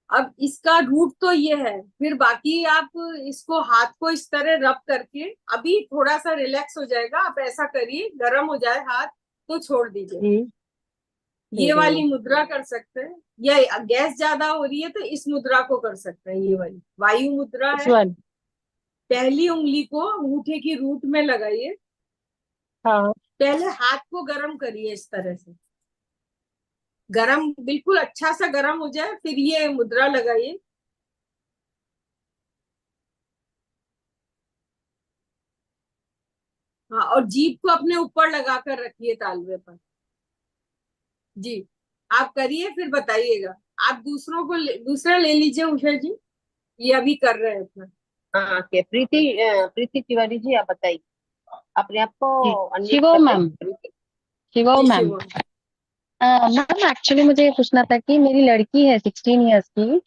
अब इसका रूट तो ये है। फिर बाकी आप इसको, हाथ को इस तरह रब करके, अभी थोड़ा सा रिलैक्स हो जाएगा, आप ऐसा करिए, गर्म हो जाए हाथ तो छोड़ दीजिए। जी ये ठीक है वाली मैम। मुद्रा कर सकते हैं, या गैस ज्यादा हो रही है तो इस मुद्रा को कर सकते हैं। ये वाली वायु मुद्रा इस है। वाली। पहली उंगली को अंगूठे की रूट में लगाइए। हाँ। पहले हाथ को गर्म करिए इस तरह से, गरम, बिल्कुल अच्छा सा गरम हो जाए, फिर ये मुद्रा लगाइए। हाँ, और जीभ को अपने ऊपर लगा कर रखिए तालवे पर। जी, आप करिए, फिर बताइएगा। आप दूसरा ले लीजिए उषा जी, ये अभी कर रहे हैं अपना। हाँ के प्रीति तिवारी जी, आप बताइए, अपने आप को जी अनम्यूट शिवो कर लें मैम। प्रीति। शिवो जी मैम। शिव। मैम एक्चुअली मुझे ये पूछना था कि मेरी लड़की है 16 इयर्स की।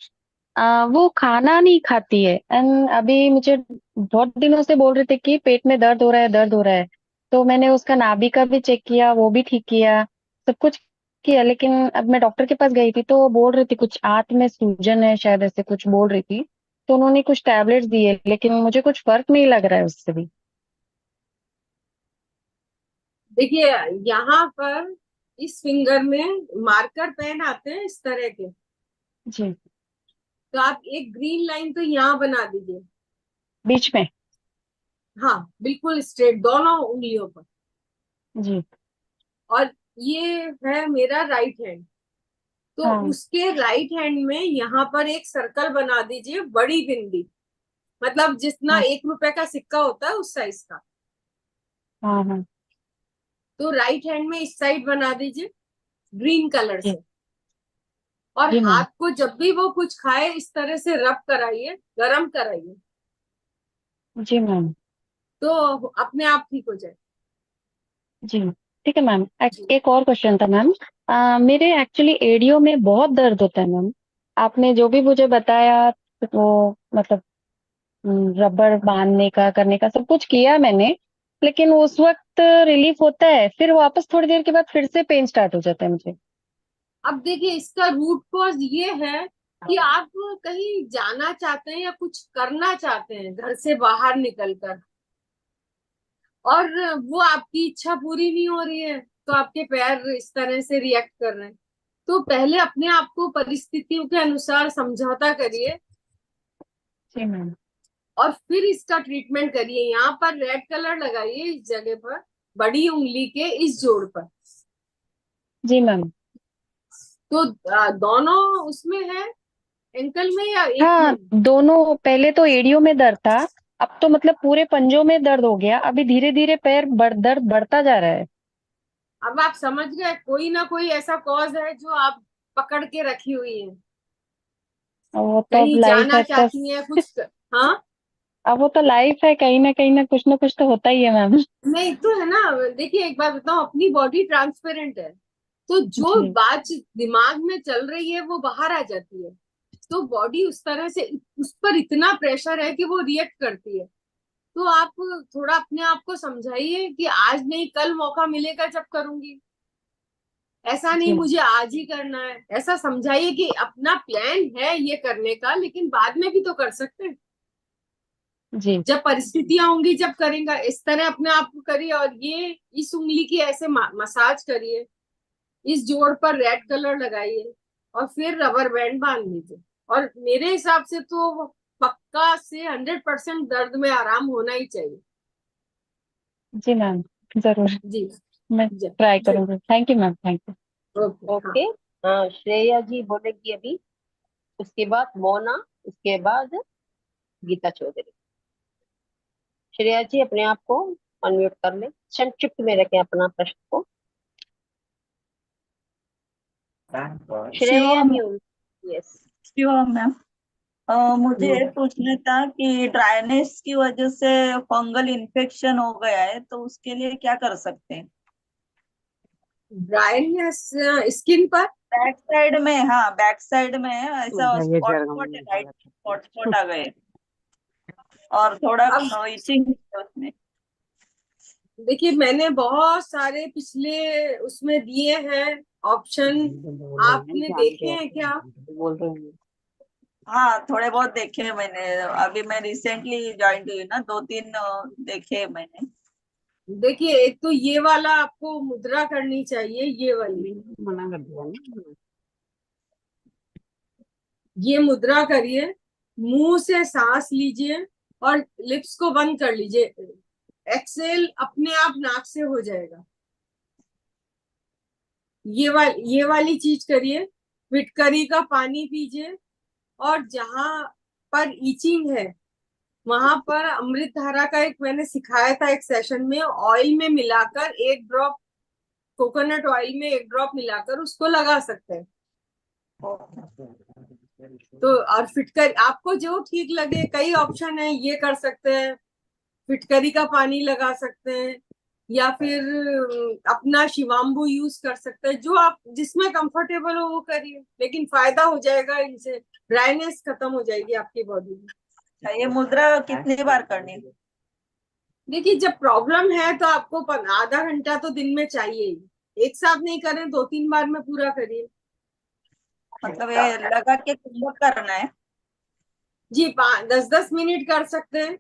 वो खाना नहीं खाती है, एंड अभी मुझे बहुत दिनों से बोल रहे थे कि पेट में दर्द हो रहा है, दर्द हो रहा है। तो मैंने उसका नाभि का भी चेक किया, वो भी ठीक किया, सब कुछ किया, लेकिन अब मैं डॉक्टर के पास गई थी तो वो बोल रही थी कुछ आंत में सूजन है शायद, ऐसे कुछ बोल रही थी। तो उन्होंने कुछ टैबलेट्स दिए, लेकिन मुझे कुछ फर्क नहीं लग रहा है उससे भी। देखिए, यहाँ पर इस फिंगर में मार्कर पेन आते हैं इस तरह के, जी। तो आप एक ग्रीन लाइन तो यहाँ बना दीजिए। बीच में। हाँ, बिल्कुल स्ट्रेट दोनों उंगलियों पर। जी। और ये है मेरा राइट हैंड, तो हाँ उसके राइट हैंड में यहाँ पर एक सर्कल बना दीजिए, बड़ी बिंदी, मतलब जितना हाँ 1 रुपए का सिक्का होता है उस साइज का। हाँ हाँ। तो राइट हैंड में इस साइड बना दीजिए ग्रीन कलर जी। से। और जी हाथ मैम। को जब भी वो कुछ खाए इस तरह से रब कराइए, गरम कराइए, जी मैम। तो अपने आप ठीक हो जाए। जी ठीक है मैम। जी। एक और क्वेश्चन था मैम। मेरे एक्चुअली एडियो में बहुत दर्द होता है मैम। आपने जो भी मुझे बताया, वो मतलब रबर बांधने का, करने का, सब कुछ किया मैंने, लेकिन उस वक्त रिलीफ होता है, फिर वापस थोड़ी देर के बाद फिर से पेन स्टार्ट हो जाता है मुझे। अब देखिए, इसका रूट कॉज ये है कि आप कहीं जाना चाहते हैं या कुछ करना चाहते हैं घर से बाहर निकलकर, और वो आपकी इच्छा पूरी नहीं हो रही है, तो आपके पैर इस तरह से रिएक्ट कर रहे हैं। तो पहले अपने आप को परिस्थितियों के अनुसार समझौता करिए जी मैम। और फिर इसका ट्रीटमेंट करिए। यहाँ पर रेड कलर लगाइए, इस जगह पर, बड़ी उंगली के इस जोड़ पर। जी मैम। तो दोनों उसमें है, एंकल में या एक हाँ, में? दोनों। पहले तो एड़ियों में दर्द था, अब तो मतलब पूरे पंजों में दर्द हो गया। अभी धीरे धीरे दर्द बढ़ता जा रहा है। अब आप समझ गए, कोई ना कोई ऐसा कॉज है जो आप पकड़ के रखी हुई है, और वो तो अब कहीं लाइफ जाना है तो चाहती है कुछ हाँ। अब वो तो लाइफ है, कहीं ना कुछ तो होता ही है मैम। नहीं तो है ना, देखिए एक बात बताऊं, अपनी बॉडी ट्रांसपेरेंट है, तो जो जी। बात दिमाग में चल रही है वो बाहर आ जाती है। तो बॉडी उस तरह से, उस पर इतना प्रेशर है कि वो रिएक्ट करती है। तो आप थोड़ा अपने आप को समझाइए कि आज नहीं, कल मौका मिलेगा जब करूंगी, ऐसा नहीं जी। मुझे आज ही करना है। ऐसा समझाइए कि अपना प्लान है ये करने का, लेकिन बाद में भी तो कर सकते हैं, जी। जब परिस्थितियां होंगी जब करेंगे। इस तरह अपने आप को करिए, और ये इस उंगली की ऐसे मसाज करिए, इस जोड़ पर रेड कलर लगाइए, और फिर रबर बैंड बांध लीजिए। और मेरे हिसाब से तो पक्का से 100% दर्द में आराम होना ही चाहिए। जी मैम, जरूर। जी मैं जी ट्राई जी। करूंगी। Thank you ma'am, thank you. Okay हाँ। ओके। हाँ, श्रेया जी बोलेगी अभी, उसके बाद मोना, उसके बाद गीता चौधरी। श्रेया जी अपने आप को अनम्यूट कर ले, संक्षिप्त में रखें अपना प्रश्न को। Shreya Shivam. Mute. Yes. Shivam ma'am, मुझे पूछना था कि ड्राइनेस की वजह से फंगल इन्फेक्शन हो गया है, तो उसके लिए क्या कर सकते हैं? ड्राइनेस स्किन पर? बैक साइड में, हाँ बैक साइड में ऐसा स्पॉट स्पॉट है, राइट स्पॉट स्पॉट आ गए और थोड़ा अब इचिंग है उसमें। देखिए, मैंने बहुत सारे पिछले उसमें दिए हैं ऑप्शन, आपने देखे हैं क्या? बोल रहे हैं। हाँ थोड़े बहुत देखे हैं मैंने, अभी मैं रिसेंटली ज्वाइन हुई ना, 2-3 देखे हैं मैंने। देखिए, एक तो ये वाला आपको मुद्रा करनी चाहिए, ये वाली, मना कर दिया ना। ये मुद्रा करिए, मुंह से सांस लीजिए और लिप्स को बंद कर लीजिए। एक्सेल अपने आप नाक से हो जाएगा। ये वाली चीज करिए, फिटकरी का पानी पीजिए, और जहां पर ईचिंग है वहां पर अमृत धारा का एक मैंने सिखाया था एक सेशन में, ऑयल में मिलाकर 1 ड्रॉप, कोकोनट ऑयल में 1 ड्रॉप मिलाकर उसको लगा सकते हैं। तो और फिटकर आपको जो ठीक लगे, कई ऑप्शन है, ये कर सकते हैं, फिटकरी का पानी लगा सकते हैं, या फिर अपना शिवाम्बू यूज कर सकते हैं। जो आप जिसमें कंफर्टेबल हो वो करिए, लेकिन फायदा हो जाएगा इनसे, ड्राइनेस खत्म हो जाएगी आपकी बॉडी में। ये मुद्रा कितनी बार करनी है? देखिए, जब प्रॉब्लम है तो आपको आधा घंटा तो दिन में चाहिए ही। एक साथ नहीं करें, 2-3 बार में पूरा करिए। मतलब ये लगा के कुंभक करना है? जी, 10-10 मिनट कर सकते हैं।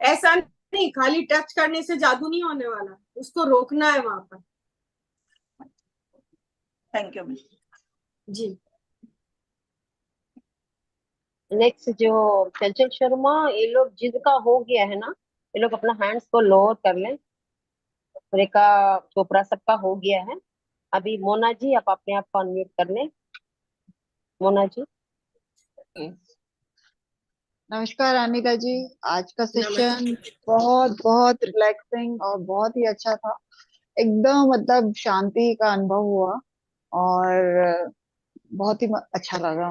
ऐसा नहीं, खाली टच करने से जादू नहीं होने वाला, उसको रोकना है वहां पर। Thank you. जी। नेक्स्ट जो चंचल शर्मा, ये लोग जिनका हो गया है ना, ये लोग अपना हैंड्स को लोअर कर लें। रेखा चोपड़ा सबका हो गया है। अभी मोना जी, आप अपने आप को अनम्यूट कर लें। मोना जी। नमस्कार अनिता जी। आज का सेशन नमस्ते। बहुत बहुत रिलैक्सिंग और बहुत ही अच्छा था। एकदम मतलब शांति का अनुभव हुआ और बहुत ही अच्छा लगा।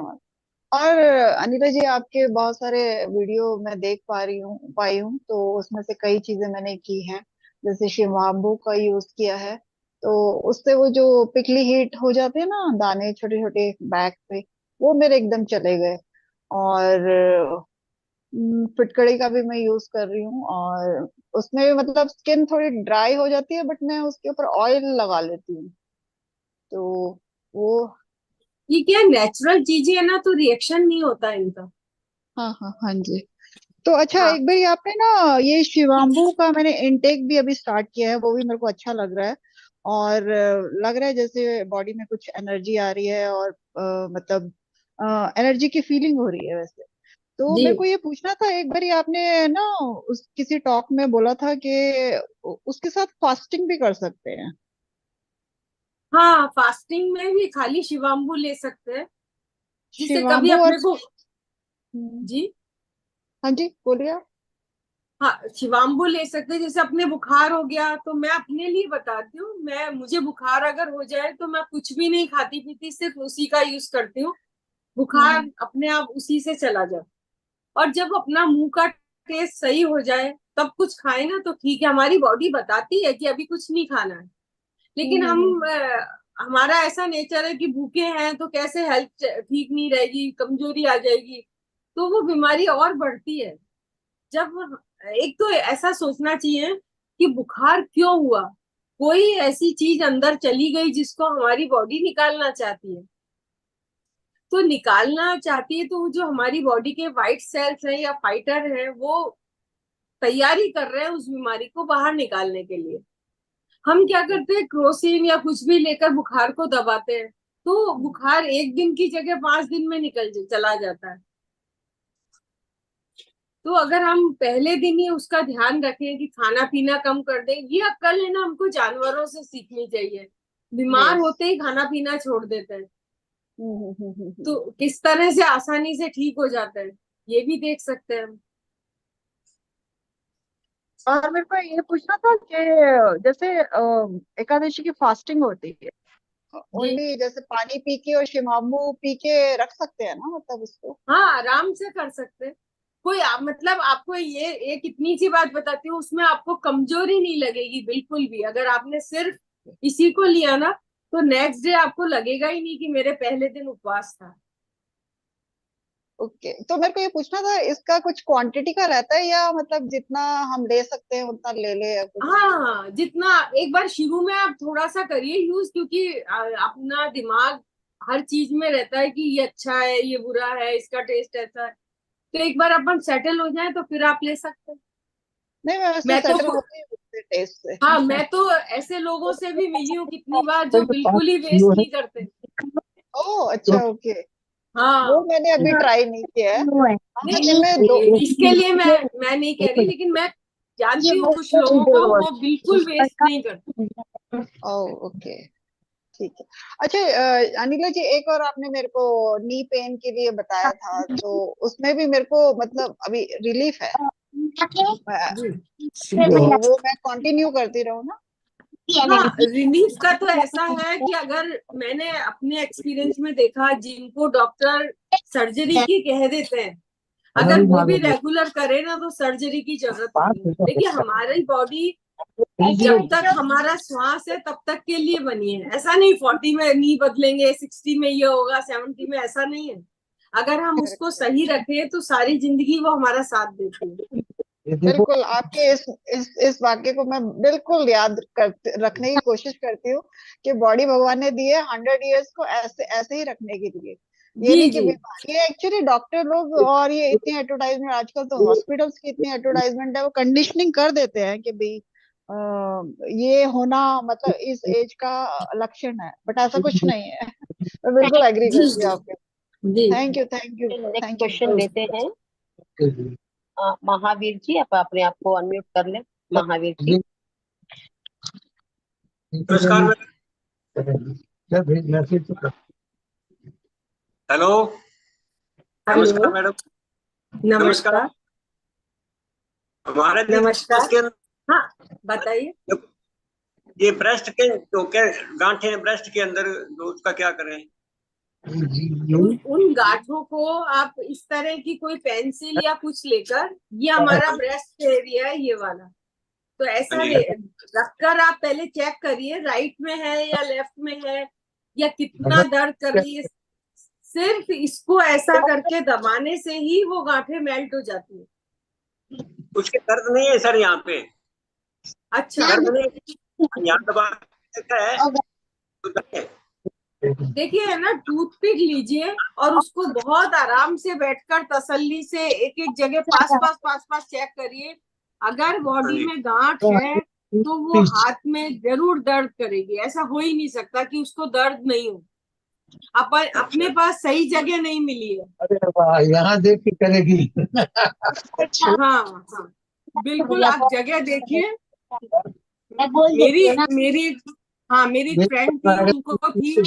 और अनिता जी, आपके बहुत सारे वीडियो मैं देख पाई हूँ, तो उसमें से कई चीजें मैंने की हैं। जैसे शिवाम्बू का यूज किया है, तो उससे वो जो पिकली हीट हो जाते हैं ना दाने छोटे छोटे बैक पे, वो मेरे एकदम चले गए। और फिटकड़ी का भी मैं यूज कर रही हूँ, और उसमें भी मतलब स्किन थोड़ी ड्राई हो जाती है, बट मैं उसके ऊपर ऑयल लगा लेती हूँ, तो वो। ये क्या नेचुरल चीजें है ना, तो रिएक्शन नहीं होता इनका। हाँ हाँ हाँ जी। तो अच्छा, हाँ एक बार आपने ना ये शिवाम्बू का मैंने इनटेक भी अभी स्टार्ट किया है, वो भी मेरे को अच्छा लग रहा है, और लग रहा है जैसे बॉडी में कुछ एनर्जी आ रही है, और मतलब एनर्जी की फीलिंग हो रही है वैसे। तो जी। मेरे को ये पूछना था, एक बार आपने ना उस किसी टॉक में बोला था कि उसके साथ फास्टिंग भी कर सकते हैं। हाँ, फास्टिंग में भी खाली शिवाम्बू ले सकते हैं, जिससे कभी शिवाम्बू और अपने को। हम्म, जी। हाँ जी बोलिए आप। हाँ, शिवाम्बू ले सकते हैं, जैसे अपने बुखार हो गया तो मैं अपने लिए बताती हूँ, मुझे बुखार अगर हो जाए तो मैं कुछ भी नहीं खाती पीती, सिर्फ उसी का यूज करती हूँ। बुखार अपने आप उसी से चला जाए। और जब अपना मुंह का टेस्ट सही हो जाए तब कुछ खाए ना, तो ठीक है, हमारी बॉडी बताती है कि अभी कुछ नहीं खाना है। लेकिन हमारा ऐसा नेचर है कि भूखे हैं तो कैसे हेल्थ ठीक नहीं रहेगी, कमजोरी आ जाएगी, तो वो बीमारी और बढ़ती है। जब एक तो ऐसा सोचना चाहिए कि बुखार क्यों हुआ, कोई ऐसी चीज अंदर चली गई जिसको हमारी बॉडी निकालना चाहती है। तो निकालना चाहती है तो जो हमारी बॉडी के वाइट सेल्स हैं या फाइटर हैं, वो तैयारी कर रहे हैं उस बीमारी को बाहर निकालने के लिए। हम क्या करते हैं, क्रोसिन या कुछ भी लेकर बुखार को दबाते हैं, तो बुखार एक दिन की जगह 5 दिन में चला जाता है। तो अगर हम पहले दिन ही उसका ध्यान रखें कि खाना पीना कम कर दें, ये अक्ल है ना, हमको जानवरों से सीखनी चाहिए। बीमार यस। होते ही खाना पीना छोड़ देते हैं, तो किस तरह से आसानी से ठीक हो जाता है, ये भी देख सकते हैं हम। और मेरे को ये पूछना था कि जैसे एकादशी की फास्टिंग होती है, जी। ओनली जैसे पानी पी के और शिमामू पी के रख सकते हैं ना, मतलब इसको। हाँ, आराम से कर सकते हैं। मतलब आपको ये एक इतनी सी बात बताती हूँ, उसमें आपको कमजोरी नहीं लगेगी बिल्कुल भी। अगर आपने सिर्फ इसी को लिया ना, तो नेक्स्ट डे आपको लगेगा ही नहीं कि मेरे पहले दिन उपवास था। ओके, तो मेरे को ये पूछना था, इसका कुछ क्वांटिटी का रहता है, या मतलब जितना हम ले सकते हैं उतना ले ले, या कुछ। हाँ हाँ, जितना एक बार शुरू में आप थोड़ा सा करिए यूज, क्योंकि अपना दिमाग हर चीज में रहता है कि ये अच्छा है, ये बुरा है, इसका टेस्ट ऐसा है। तो एक बार अपन सेटल हो जाए तो फिर आप ले सकते हैं। नहीं, मैं वैसे मैं तो सेटल हो गई हूँ टेस्ट से। हाँ, मैं तो ऐसे लोगों से भी मिली हूँ कितनी बार जो बिल्कुल ही वेस्ट नहीं करते। ओह अच्छा, ओके। वो हाँ। मैंने अभी ट्राई नहीं किया है। हाँ, दिन नहीं, में दो। इसके लिए मैं नहीं कह रही, लेकिन मैं जानती हूँ कुछ लोगों को, वो बिल्कुल वेस्ट नहीं करते। ओह ओके, ठीक है। अच्छा, अनिला जी, एक और आपने मेरे को नी पेन के लिए बताया था, तो उसमें भी मेरे को मतलब अभी रिलीफ है, तो वो मैं कंटिन्यू करती रहूँ ना। हाँ, रिलीफ का तो ऐसा है कि अगर मैंने अपने एक्सपीरियंस में देखा, जिनको डॉक्टर सर्जरी की कह देते हैं, अगर वो भी रेगुलर करे ना, तो सर्जरी की जरूरत नहीं है। देखिए, हमारी बॉडी जब तक हमारा श्वास है तब तक के लिए बनी है। ऐसा नहीं 40 में नहीं बदलेंगे, 60 में ये होगा, 70 में, ऐसा नहीं है। अगर हम उसको सही रखें तो सारी जिंदगी वो हमारा साथ देती है। बिल्कुल, आपके इस वाक्य को मैं बिल्कुल याद रखने की कोशिश करती हूँ, कि बॉडी भगवान ने दी है 100 इयर्स को ऐसे ऐसे ही रखने के लिए। ये जी नहीं कि जी। ये एक्चुअली डॉक्टर लोग, और ये इतनी एडवर्टाइजमेंट आजकल तो हॉस्पिटल्स की इतनी एडवर्टाइजमेंट है, वो कंडीशनिंग कर देते हैं कि भाई ये होना मतलब इस एज का लक्षण है, बट ऐसा कुछ नहीं है। मैं बिल्कुल एग्री जी करती हूँ आपके। जी। Thank you, thank you, next thank you. Question लेते हैं। महावीर जी, आप अपने आप को अनम्यूट कर लें। महावीर जी। नमस्कार हेलो। नमस्कार हेलो। मैडम। नमस्कार। नमस्कार। हमारे दिल नमस्कार। के हाँ, बताइए। ये ब्रेस्ट के जो के गांठें हैं ब्रेस्ट के अंदर, तो उसका क्या करें? उन गांठों को आप इस तरह की कोई पेंसिल या कुछ लेकर, ये हमारा ब्रेस्ट एरिया है ये वाला, तो ऐसा रखकर आप पहले चेक करिए राइट में है या लेफ्ट में है, या कितना दर्द कर रही है, सिर्फ इसको ऐसा करके दबाने से ही वो गांठें मेल्ट हो जाती है। उसके दर्द नहीं है सर यहाँ पे, अच्छा दर्द नहीं, यहाँ दबा है तो दर्द है। देखिए है ना, टूथपिक लीजिए और उसको बहुत आराम से बैठकर तसल्ली से एक एक जगह पास चेक करिए। अगर बॉडी में गांठ है तो वो हाथ में जरूर दर्द करेगी, ऐसा हो ही नहीं सकता कि उसको दर्द नहीं हो। अपने पास सही जगह नहीं मिली है। अरे वाह, यहाँ देख के करेगी। हाँ बिल्कुल, आप जगह देखिए। मेरी फ्रेंड थी, उनको थी तो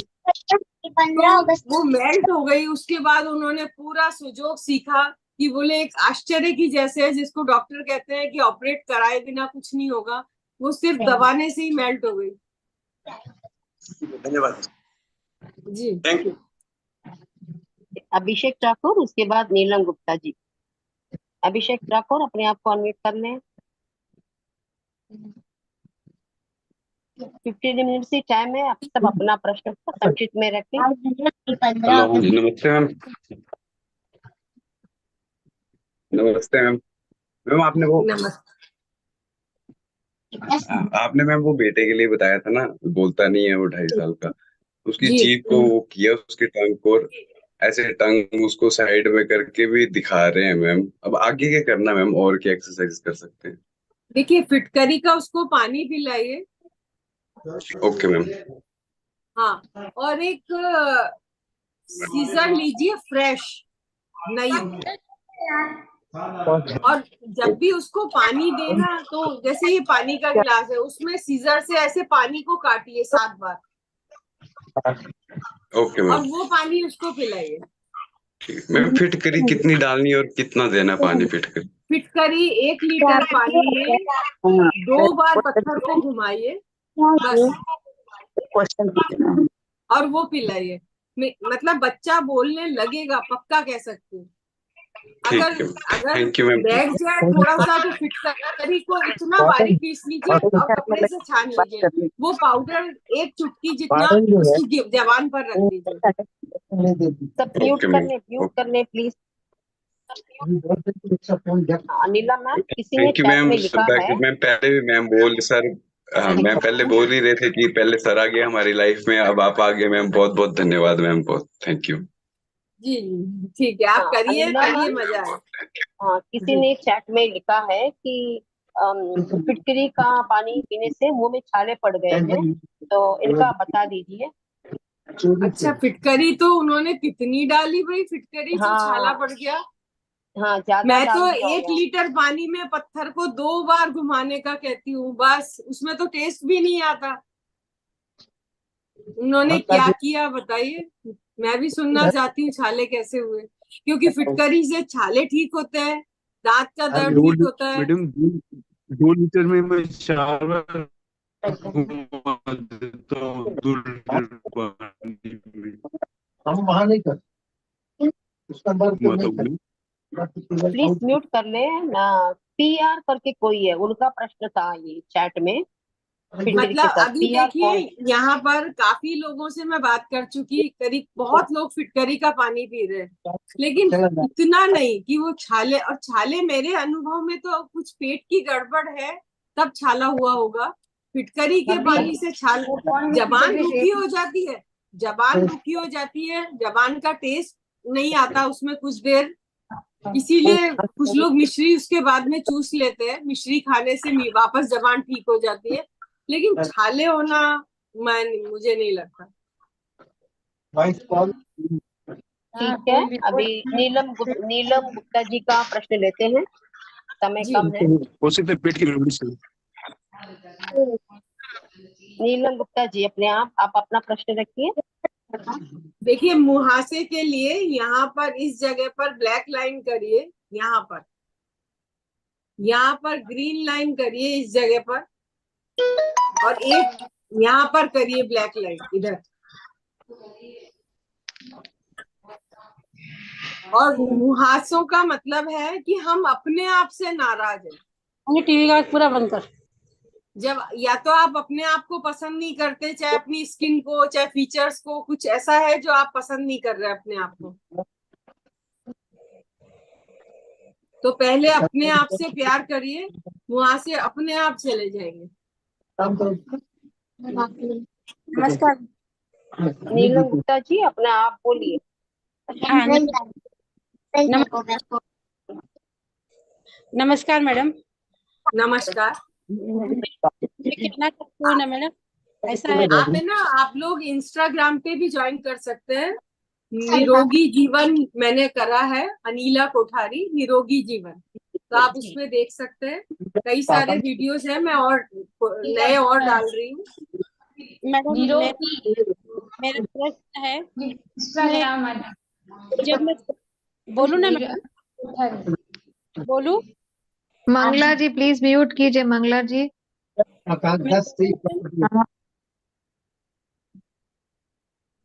वो मेल्ट हो गई। उसके बाद उन्होंने पूरा सुजोग सीखा कि बोले एक आश्चर्य की जैसे है, जिसको डॉक्टर कहते हैं कि ऑपरेट कराए बिना कुछ नहीं होगा, वो सिर्फ दबाने से ही मेल्ट हो गई। धन्यवाद जी, थैंक यू। अभिषेक ठाकुर, उसके बाद नीलम गुप्ता जी। अभिषेक ठाकुर, अपने आप को अनम्यूट कर लें। 15 मिनट से टाइम है, आप सब अपना प्रश्न को संक्षिप्त में रखें। हेलो जी, नमस्ते मैम। नमस्ते मैम। मैम आपने मैम वो बेटे के लिए बताया था ना, बोलता नहीं है वो 2.5 साल का, उसकी जीभ को वो किया, उसके टंग को ऐसे टंग उसको साइड में करके भी दिखा रहे हैं मैम। अब आगे क्या करना मैम, और क्या एक्सरसाइज कर सकते हैं? देखिए फिटकरी का उसको पानी पिलाइए। Okay ma'am. हाँ, और एक सीजर लीजिए फ्रेश नई, और जब भी उसको पानी देना तो जैसे ये पानी का गिलास है, उसमें सीजर से ऐसे पानी को काटिए 7 बार। Okay ma'am. और वो पानी उसको पिलाइए। मैम फिटकरी कितनी डालनी और कितना देना पानी? फिटकरी 1 लीटर पानी में 2 बार पत्थर को घुमाइए बस, और वो पिलाइए। मतलब बच्चा बोलने लगेगा, पक्का कह सकती हूँ। अगर बैठ जाए थोड़ा सा तो फिटकरी को इतना बारीक पीस लीजिए और कपड़े से छान लीजिए। वो पाउडर 1 चुटकी जितना उसकी जबान पर रख दीजिए। सब म्यूट करने प्लीज। अनिला मैम, किसी ने थैंक यू चैट मैम। में लिखा है। मैम पहले भी मैम बोल सर, मैम पहले बोल ही रहे थे कि पहले सर आ गए हमारी लाइफ में, अब आप आ गए मैम। बहुत बहुत धन्यवाद मैम, बहुत थैंक यू। जी ठीक है, आप करिए मजा आए। हाँ, किसी ने चैट में लिखा है कि फिटकरी का पानी पीने से मुंह में छाले पड़ गए हैं, तो इनका बता दीजिए। अच्छा, फिटकरी तो उन्होंने कितनी डाली भाई, फिटकरी से छाला पड़ गया। हाँ, ज्यादा मैं तो 1 लीटर पानी में पत्थर को 2 बार घुमाने का कहती हूँ बस, उसमें तो टेस्ट भी नहीं आता। उन्होंने क्या किया बताइए, मैं भी सुनना चाहती हूँ छाले कैसे हुए, क्योंकि फिटकरी से छाले ठीक होते हैं, दांत का दर्द ठीक होता है। मैडम 2 लीटर में मैं 4 बार हम वहां नहीं करते, उसका प्लीज म्यूट कर ले ना। PR करके कोई है, उनका प्रश्न था ये चैट में। मतलब अभी देखिए, यहाँ पर काफी लोगों से मैं बात कर चुकी, करीब बहुत लोग फिटकरी का पानी पी रहे हैं, लेकिन इतना नहीं कि वो छाले, और छाले मेरे अनुभव में तो कुछ पेट की गड़बड़ है तब छाला हुआ होगा। फिटकरी के पानी से जबान रूखी हो जाती है, जबान का टेस्ट नहीं आता उसमें कुछ देर, इसीलिए कुछ लोग मिश्री उसके बाद में चूस लेते हैं। मिश्री खाने से वापस जबान ठीक हो जाती है, लेकिन छाले होना मुझे नहीं लगता। ठीक है, अभी नीलम गुप्ता जी का प्रश्न लेते हैं, समय कम है। हो सकता है पेट की गड़बड़ी से। नीलम गुप्ता जी, आप अपना प्रश्न रखिए। देखिए, मुहासे के लिए यहाँ पर इस जगह पर ब्लैक लाइन करिए, यहाँ पर ग्रीन लाइन करिए इस जगह पर, और एक यहाँ पर करिए ब्लैक लाइन इधर। और मुहासों का मतलब है कि हम अपने आप से नाराज हैं। टीवी का पूरा बंद कर। जब या तो आप अपने आप को पसंद नहीं करते, चाहे अपनी स्किन को, चाहे फीचर्स को, कुछ ऐसा है जो आप पसंद नहीं कर रहे अपने आप को, तो पहले अपने आप से प्यार करिए, वहां से अपने आप चले जाएंगे। नमस्कार। नीलम गुप्ता जी, अपना आप बोलिए। हाँ, नमस्कार मैडम। नमस्कार। मैं कहना चाहती हूँ ना मैडम, ऐसा है आप है ना, आप लोग इंस्टाग्राम पे भी ज्वाइन कर सकते हैं। निरोगी जीवन मैंने करा है, अनीला कोठारी निरोगी जीवन, तो आप उसमें देख सकते हैं, कई सारे वीडियोस हैं, मैं और नए और डाल रही हूँ। मैडम मेरा प्रश्न है, जब मैं बोलू ना मैडम, बोलू। मंगला जी प्लीज म्यूट कीजिए, मंगला जी।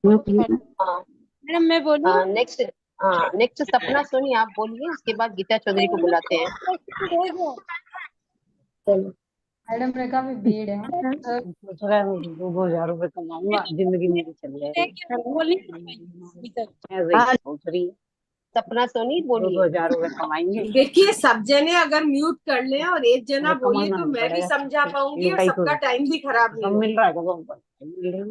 मैडम मैं बोलूं। नेक्स्ट नेक्स्ट सपना सोनी आप बोलिए, उसके बाद गीता चौधरी को बुलाते हैं। मैडम रेखा में भीड़ है। 2,000 रुपए कमाऊंगा, जिंदगी मेरी चल जाएगी। सपना सोनी बोलिए। 2,000 रुपए कमाएंगे। देखिए, सब जने अगर म्यूट कर लें और एक जना बोले तो मैं भी समझा पाऊंगी और सबका टाइम भी खराब नहीं मिल होगा। रहा है।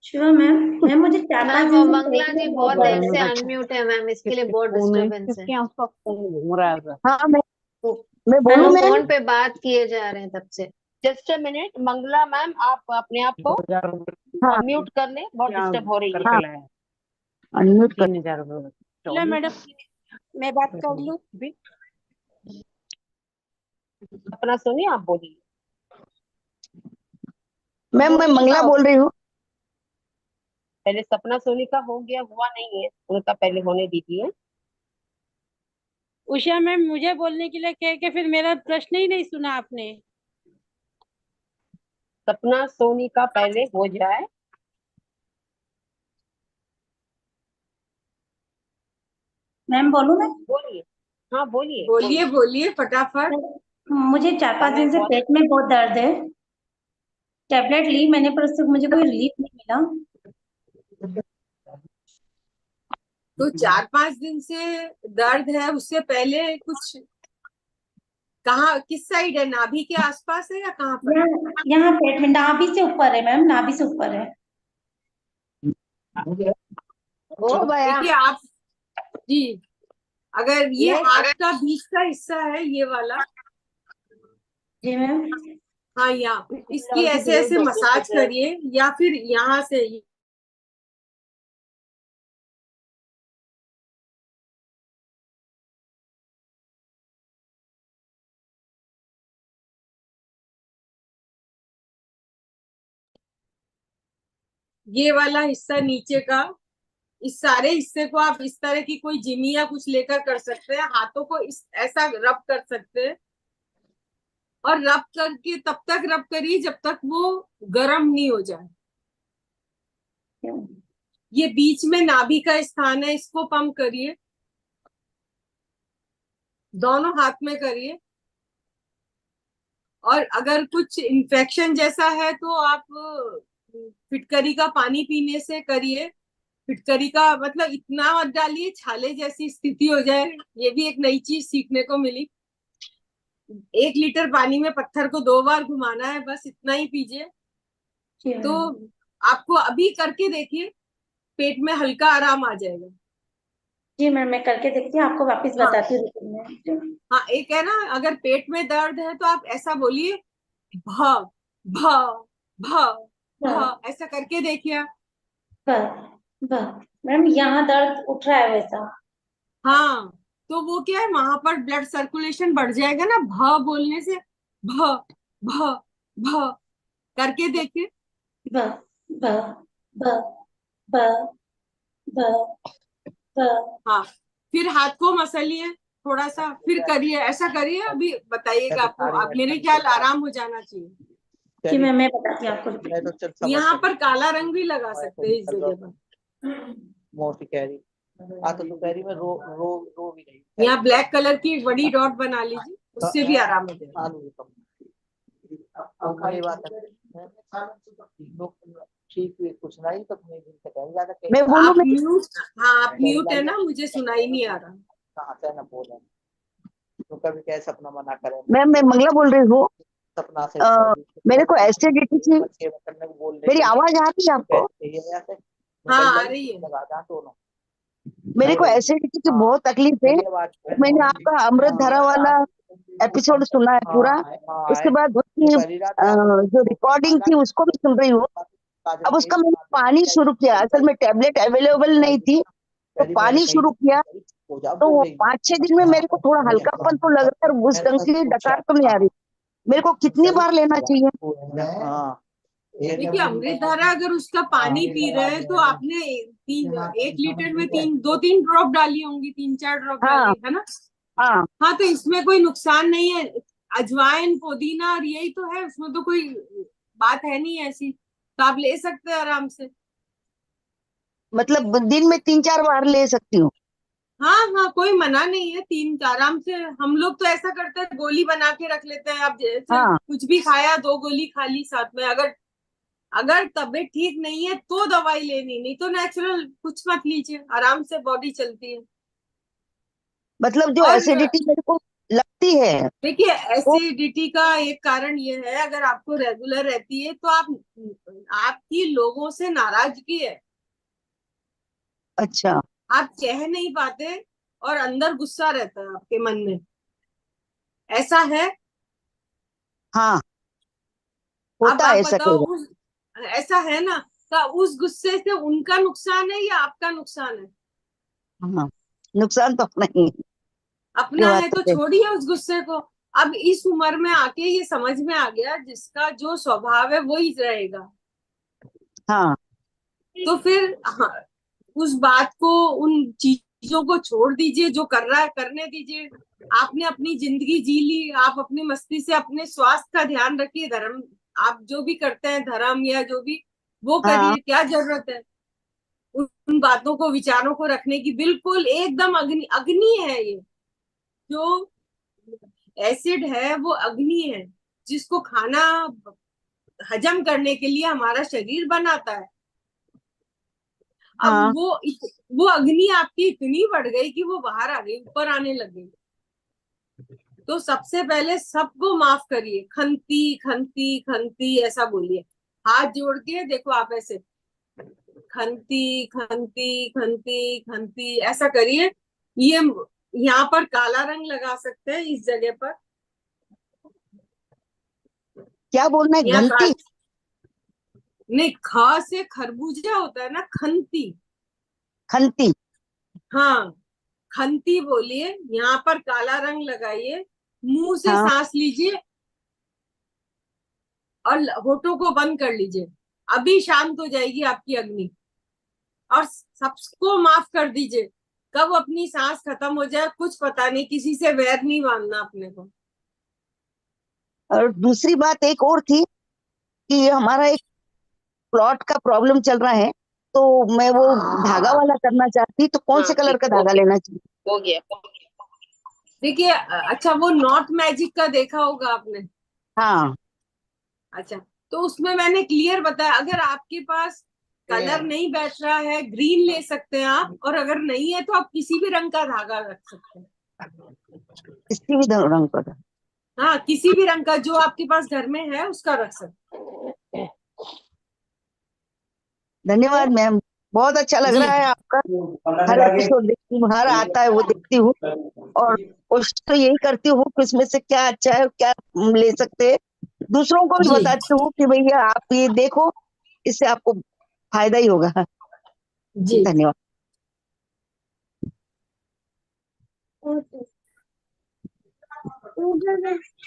शिवा मैम मुझे 4-5 मैम दिन मंगला जी बहुत देर से अनम्यूट है मैम, इसके लिए बहुत डिस्टरबेंस है। हाँ मैं बोलूं मैम? फोन पे बात किए जा रहे हैं तब से। Just a minute, Mangala ma'am आप अपने आप को म्यूट कर लें, बहुत डिस्टर्ब हो रही है। अनम्यूट कर 3,000 रुपए। मैडम मैं बात कर लूं? सपना सोनी आप बोलिए। मैम मैं मंगला बोल रही हूँ। पहले सपना सोनी का हो गया, हुआ नहीं है, उनका पहले होने दीजिए। उषा मैम मुझे बोलने के लिए कह के फिर मेरा प्रश्न ही नहीं सुना आपने। सपना सोनी का पहले हो जाए। मैम बोलूं मैं? बोलिए, हाँ बोलिए बोलिए बोलिए फटाफट। मुझे 4-5 दिन से पेट में बहुत दर्द है, टैबलेट ली मैंने पर उससे मुझे कोई रिलीफ नहीं मिला। तो 4-5 दिन से दर्द है, उससे पहले कुछ कहाँ, किस साइड है, नाभि के आसपास है या कहाँ पर? यहाँ पेट में, नाभि से ऊपर है मैम, नाभि से ऊपर है। देखिए आप जी, अगर ये हाथ का बीच का हिस्सा है, ये वाला जी मैम, हाँ, यहाँ इसकी ऐसे ऐसे मसाज करिए, या फिर यहाँ से ये वाला हिस्सा नीचे का, इस सारे हिस्से को आप इस तरह की कोई जिमी या कुछ लेकर कर सकते हैं, हाथों को इस ऐसा रब कर सकते हैं, और रब करके तब तक रब करिए जब तक वो गर्म नहीं हो जाए। ये बीच में नाभि का स्थान है, इसको पंप करिए, दोनों हाथ में करिए। और अगर कुछ इन्फेक्शन जैसा है तो आप फिटकरी का पानी पीने से करिए। फिटकरी का मतलब इतना मत डालिए छाले जैसी स्थिति हो जाए, ये भी एक नई चीज सीखने को मिली। 1 लीटर पानी में पत्थर को 2 बार घुमाना है, बस इतना ही पीजिए। तो आपको अभी करके देखिए, पेट में हल्का आराम आ जाएगा। जी मैम मैं करके देखती हूँ, आपको वापस बताती हूँ। हाँ, एक है ना, अगर पेट में दर्द है तो आप ऐसा बोलिए, भ भ भ भ, ऐसा करके देखिए। मैम यहाँ दर्द उठ रहा है वैसा। हाँ, तो वो क्या है, वहां पर ब्लड सर्कुलेशन बढ़ जाएगा ना, भ बोलने से। भ भ भ करके देखिए। ब ब ब ब ब ब। हाँ, फिर हाथ को मसलिए थोड़ा सा, फिर करिए, ऐसा करिए, अभी बताइएगा आपको। अब मेरे ख्याल आराम हो जाना चाहिए। कि मैं बताती हूँ आपको। यहाँ पर काला रंग भी लगा सकते हैं इस जगह पर। मोटी कैरी तो दोपहरी में रो भी रही। यहाँ ब्लैक कलर की एक बड़ी डॉट बना लीजिए, उससे भी आराम हो जाएगा। बड़ी बात है लोग ठीक हुए कुछ नहीं तो अपने दिन से कहीं ज्यादा मैं कहीं बोलूं आप मैं म्यूट, हाँ आप म्यूट है ना, मुझे सुनाई नहीं आ रहा। कहाँ से न बोले तो कभी कैसे अपना मना करें मैं मंगला बोल रही हूँ। सपना से मेरे को एसिडिटी की सेवा करने को बोल रहे मेरी आवाज आ रही है आपको? हाँ आ रही है। लगा जा दोनों मेरे को एसिडिटी की बहुत तकलीफ है। मैंने आपका अमृत धारा वाला एपिसोड सुना है पूरा, उसके बाद उसकी जो रिकॉर्डिंग थी उसको भी सुन रही हूँ। अब उसका मैंने पानी शुरू किया, असल में टैबलेट अवेलेबल नहीं थी तो पानी शुरू किया, तो 5-6 दिन में मेरे को थोड़ा हल्कापन तो लग रहा है, उस ढंग की डकार तो नहीं आ रही। मेरे को कितनी बार लेना चाहिए? देखिए अमृत धारा अगर उसका पानी पी रहे हैं तो आपने 1 लीटर में 2-3 ड्रॉप डाली होंगी, 3-4 ड्रॉप डाली है ना। हाँ तो इसमें कोई नुकसान नहीं है। अजवाइन, पुदीना और यही तो है, उसमें तो कोई बात है नहीं ऐसी, तो आप ले सकते हैं आराम से। मतलब दिन में 3-4 बार ले सकती हूँ? हाँ हाँ कोई मना नहीं है, 3 आराम से। हम लोग तो ऐसा करते हैं, गोली बना के रख लेते हैं। अब जैसे कुछ भी खाया 2 गोली खा ली साथ में। अगर तबीयत ठीक नहीं है तो दवाई लेनी, नहीं तो नेचुरल कुछ मत लीजिए, आराम से बॉडी चलती है। मतलब जो एसिडिटी मेरे को लगती है, देखिए एसिडिटी का एक कारण ये है, अगर आपको रेगुलर रहती है तो आपकी लोगों से नाराजगी है। अच्छा, आप कह नहीं पाते और अंदर गुस्सा रहता है आपके मन में, ऐसा है? हाँ अब होता आप है ऐसा बताओ, ऐसा है ना, तो उस गुस्से से उनका नुकसान है या आपका नुकसान है? हाँ, नुकसान तो अपना ही अपना है तो छोड़िए उस गुस्से को। अब इस उम्र में आके ये समझ में आ गया, जिसका जो स्वभाव है वही रहेगा। हाँ तो फिर उस बात को, उन चीजों को छोड़ दीजिए, जो कर रहा है करने दीजिए। आपने अपनी जिंदगी जी ली, आप अपनी मस्ती से अपने स्वास्थ्य का ध्यान रखिए। धर्म आप जो भी करते हैं, धर्म या जो भी, वो करिए। क्या जरूरत है उन बातों को, विचारों को रखने की? बिल्कुल एकदम अग्नि अग्नि है ये। जो एसिड है वो अग्नि है, जिसको खाना हजम करने के लिए हमारा शरीर बनाता है। अब वो अग्नि आपकी इतनी बढ़ गई कि वो बाहर आ गई, ऊपर आने लग गई। तो सबसे पहले सबको माफ करिए, खंती खंती खंती ऐसा बोलिए, हाथ जोड़ के देखो आप ऐसे खंती खंती खंती खंती ऐसा करिए। ये यहाँ पर काला रंग लगा सकते हैं इस जगह पर। क्या बोलना है? घंटी? नहीं, ख से खरबूजा होता है ना, खंती। खंती? हाँ खंती बोलिए। यहाँ पर काला रंग लगाइए, मुंह से सांस लीजिए और होठों को बंद कर लीजिए। अभी शांत हो जाएगी आपकी अग्नि। और सबको माफ कर दीजिए। कब अपनी सांस खत्म हो जाए कुछ पता नहीं, किसी से वैर नहीं बांधना अपने को। और दूसरी बात एक और थी कि हमारा एक प्लॉट का प्रॉब्लम चल रहा है, तो मैं वो धागा वाला करना चाहती, तो कौन से कलर का धागा लेना चाहिए? हो गया। देखिए अच्छा, वो नॉट मैजिक का देखा होगा आपने? हाँ। अच्छा, तो उसमें मैंने क्लियर बताया, अगर आपके पास कलर नहीं बैठ रहा है, ग्रीन ले सकते हैं आप, और अगर नहीं है तो आप किसी भी रंग का धागा रख सकते हैं। किसी भी रंग का? हाँ किसी भी रंग का जो आपके पास घर में है उसका रख सकते हैं। धन्यवाद मैम, बहुत अच्छा लग रहा है आपका। हर एपिसोड देखती हूँ, हर आता है वो देखती हूँ, और कोशिश तो यही करती हूँ कि उसमें से क्या अच्छा है, क्या ले सकते हैं। दूसरों को भी बताती हूँ कि भैया आप ये देखो, इससे आपको फायदा ही होगा। जी धन्यवाद।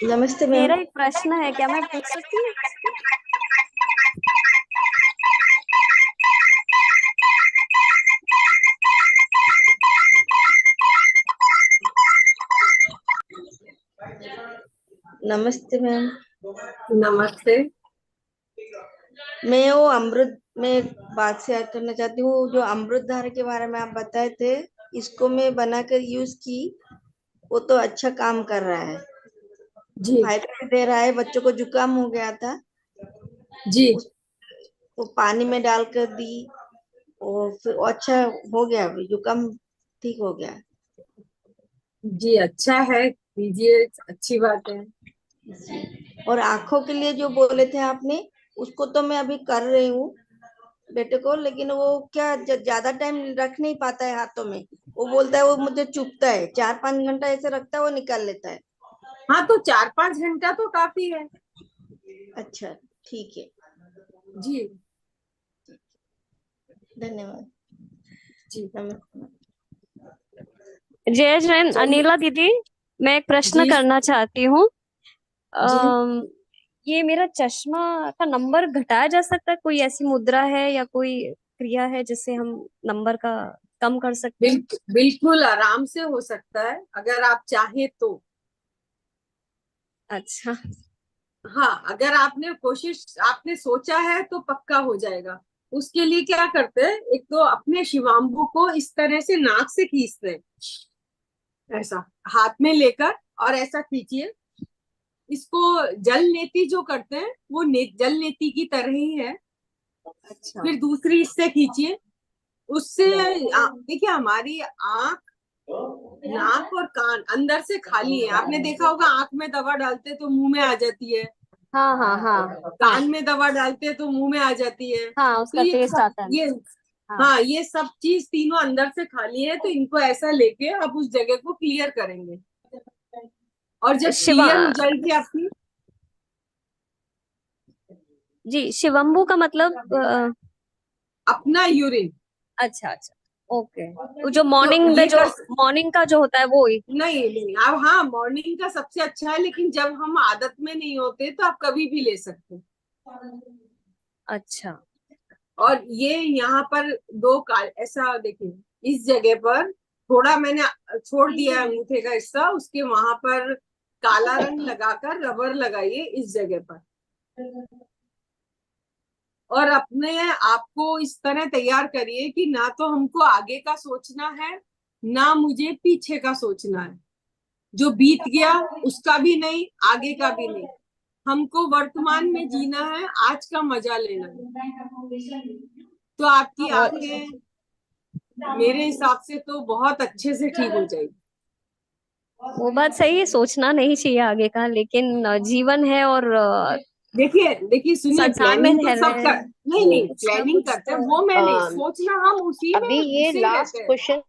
नमस्ते मैम। मेरा एक प्रश्न है, क्या मैं पूछ सकती हूँ? नमस्ते मैम। नमस्ते। मैं वो अमृत में बात शेयर करना चाहती हूँ, जो अमृत धारा के बारे में आप बताए थे, इसको मैं बनाकर यूज की, वो तो अच्छा काम कर रहा है। जी वाइटमिन दे रहा है, बच्चों को जुकाम हो गया था, जी वो पानी में डाल कर दी और फिर अच्छा हो गया, अभी जुकाम ठीक हो गया। जी, अच्छा है, दीजिए, अच्छी बात है। और आंखों के लिए जो बोले थे आपने, उसको तो मैं अभी कर रही हूँ बेटे को, लेकिन वो क्या ज्यादा टाइम रख नहीं पाता है हाथों में। वो बोलता है वो मुझे चुभता है, 4-5 घंटा ऐसे रखता है, वो निकाल लेता है। हाँ, तो 4-5 घंटा तो काफी है। अच्छा, ठीक है, जी धन्यवाद जी। जय जैन चलिए। अनिला दीदी, मैं एक प्रश्न जी करना चाहती हूँ। जी। ये मेरा चश्मा का नंबर घटाया जा सकता है? कोई ऐसी मुद्रा है या कोई क्रिया है जिससे हम नंबर का कम कर सकते हैं? बिल्कुल आराम से हो सकता है, अगर आप चाहे तो। अच्छा, हाँ, अगर आपने सोचा है तो पक्का हो जाएगा। उसके लिए क्या करते हैं, एक तो अपने शिवाम्बू को इस तरह से नाक से खींचते हैं, ऐसा हाथ में लेकर, और ऐसा खींचिए। इसको जल नेति जो करते हैं वो जल नेति की तरह ही है। अच्छा, फिर दूसरी इससे खींचिए, उससे देखिए हमारी आंख, नाक और कान अंदर से खाली है। आपने देखा होगा, आंख में दवा डालते तो मुंह में आ जाती है, हाँ हाँ हाँ कान में दवा डालते तो मुंह में आ जाती है। हाँ, तो उसका टेस्ट आता है। हाँ, ये सब चीज तीनों अंदर से खाली है, तो इनको ऐसा लेके आप उस जगह को क्लियर करेंगे, और जब शिवा क्लियर हो जाएगी आपकी। जी, शिवम्बू का मतलब अपना यूरिन। अच्छा अच्छा, ओके। वो जो तो मॉर्निंग का जो होता है वो ही। नहीं, अब हाँ, मॉर्निंग का सबसे अच्छा है, लेकिन जब हम आदत में नहीं होते तो आप कभी भी ले सकते हैं। अच्छा, और ये यहाँ पर ऐसा देखिए, इस जगह पर थोड़ा मैंने छोड़ दिया है अंगूठे का हिस्सा, उसके वहां पर काला रंग लगाकर रबर लगाइए इस जगह पर, और अपने आप को इस तरह तैयार करिए कि ना तो हमको आगे का सोचना है, ना मुझे पीछे का सोचना है। जो बीत गया उसका भी नहीं, आगे का भी नहीं। हमको वर्तमान में जीना है, आज का मजा लेना है। तो आपकी आंखें मेरे हिसाब से तो बहुत अच्छे से ठीक हो जाएगी। वो बात सही है, सोचना नहीं चाहिए आगे का, लेकिन जीवन है और देखिए सुनिए, संसार में प्लानिंग तो रह सब रहे कर हैं, नहीं, कुछ ना प्लानिंग कुछ करते हैं, तो वो मैं नहीं सोचना, हम उसी में अभी ये घुसे लास्ट रहते हैं। क्वेश्चन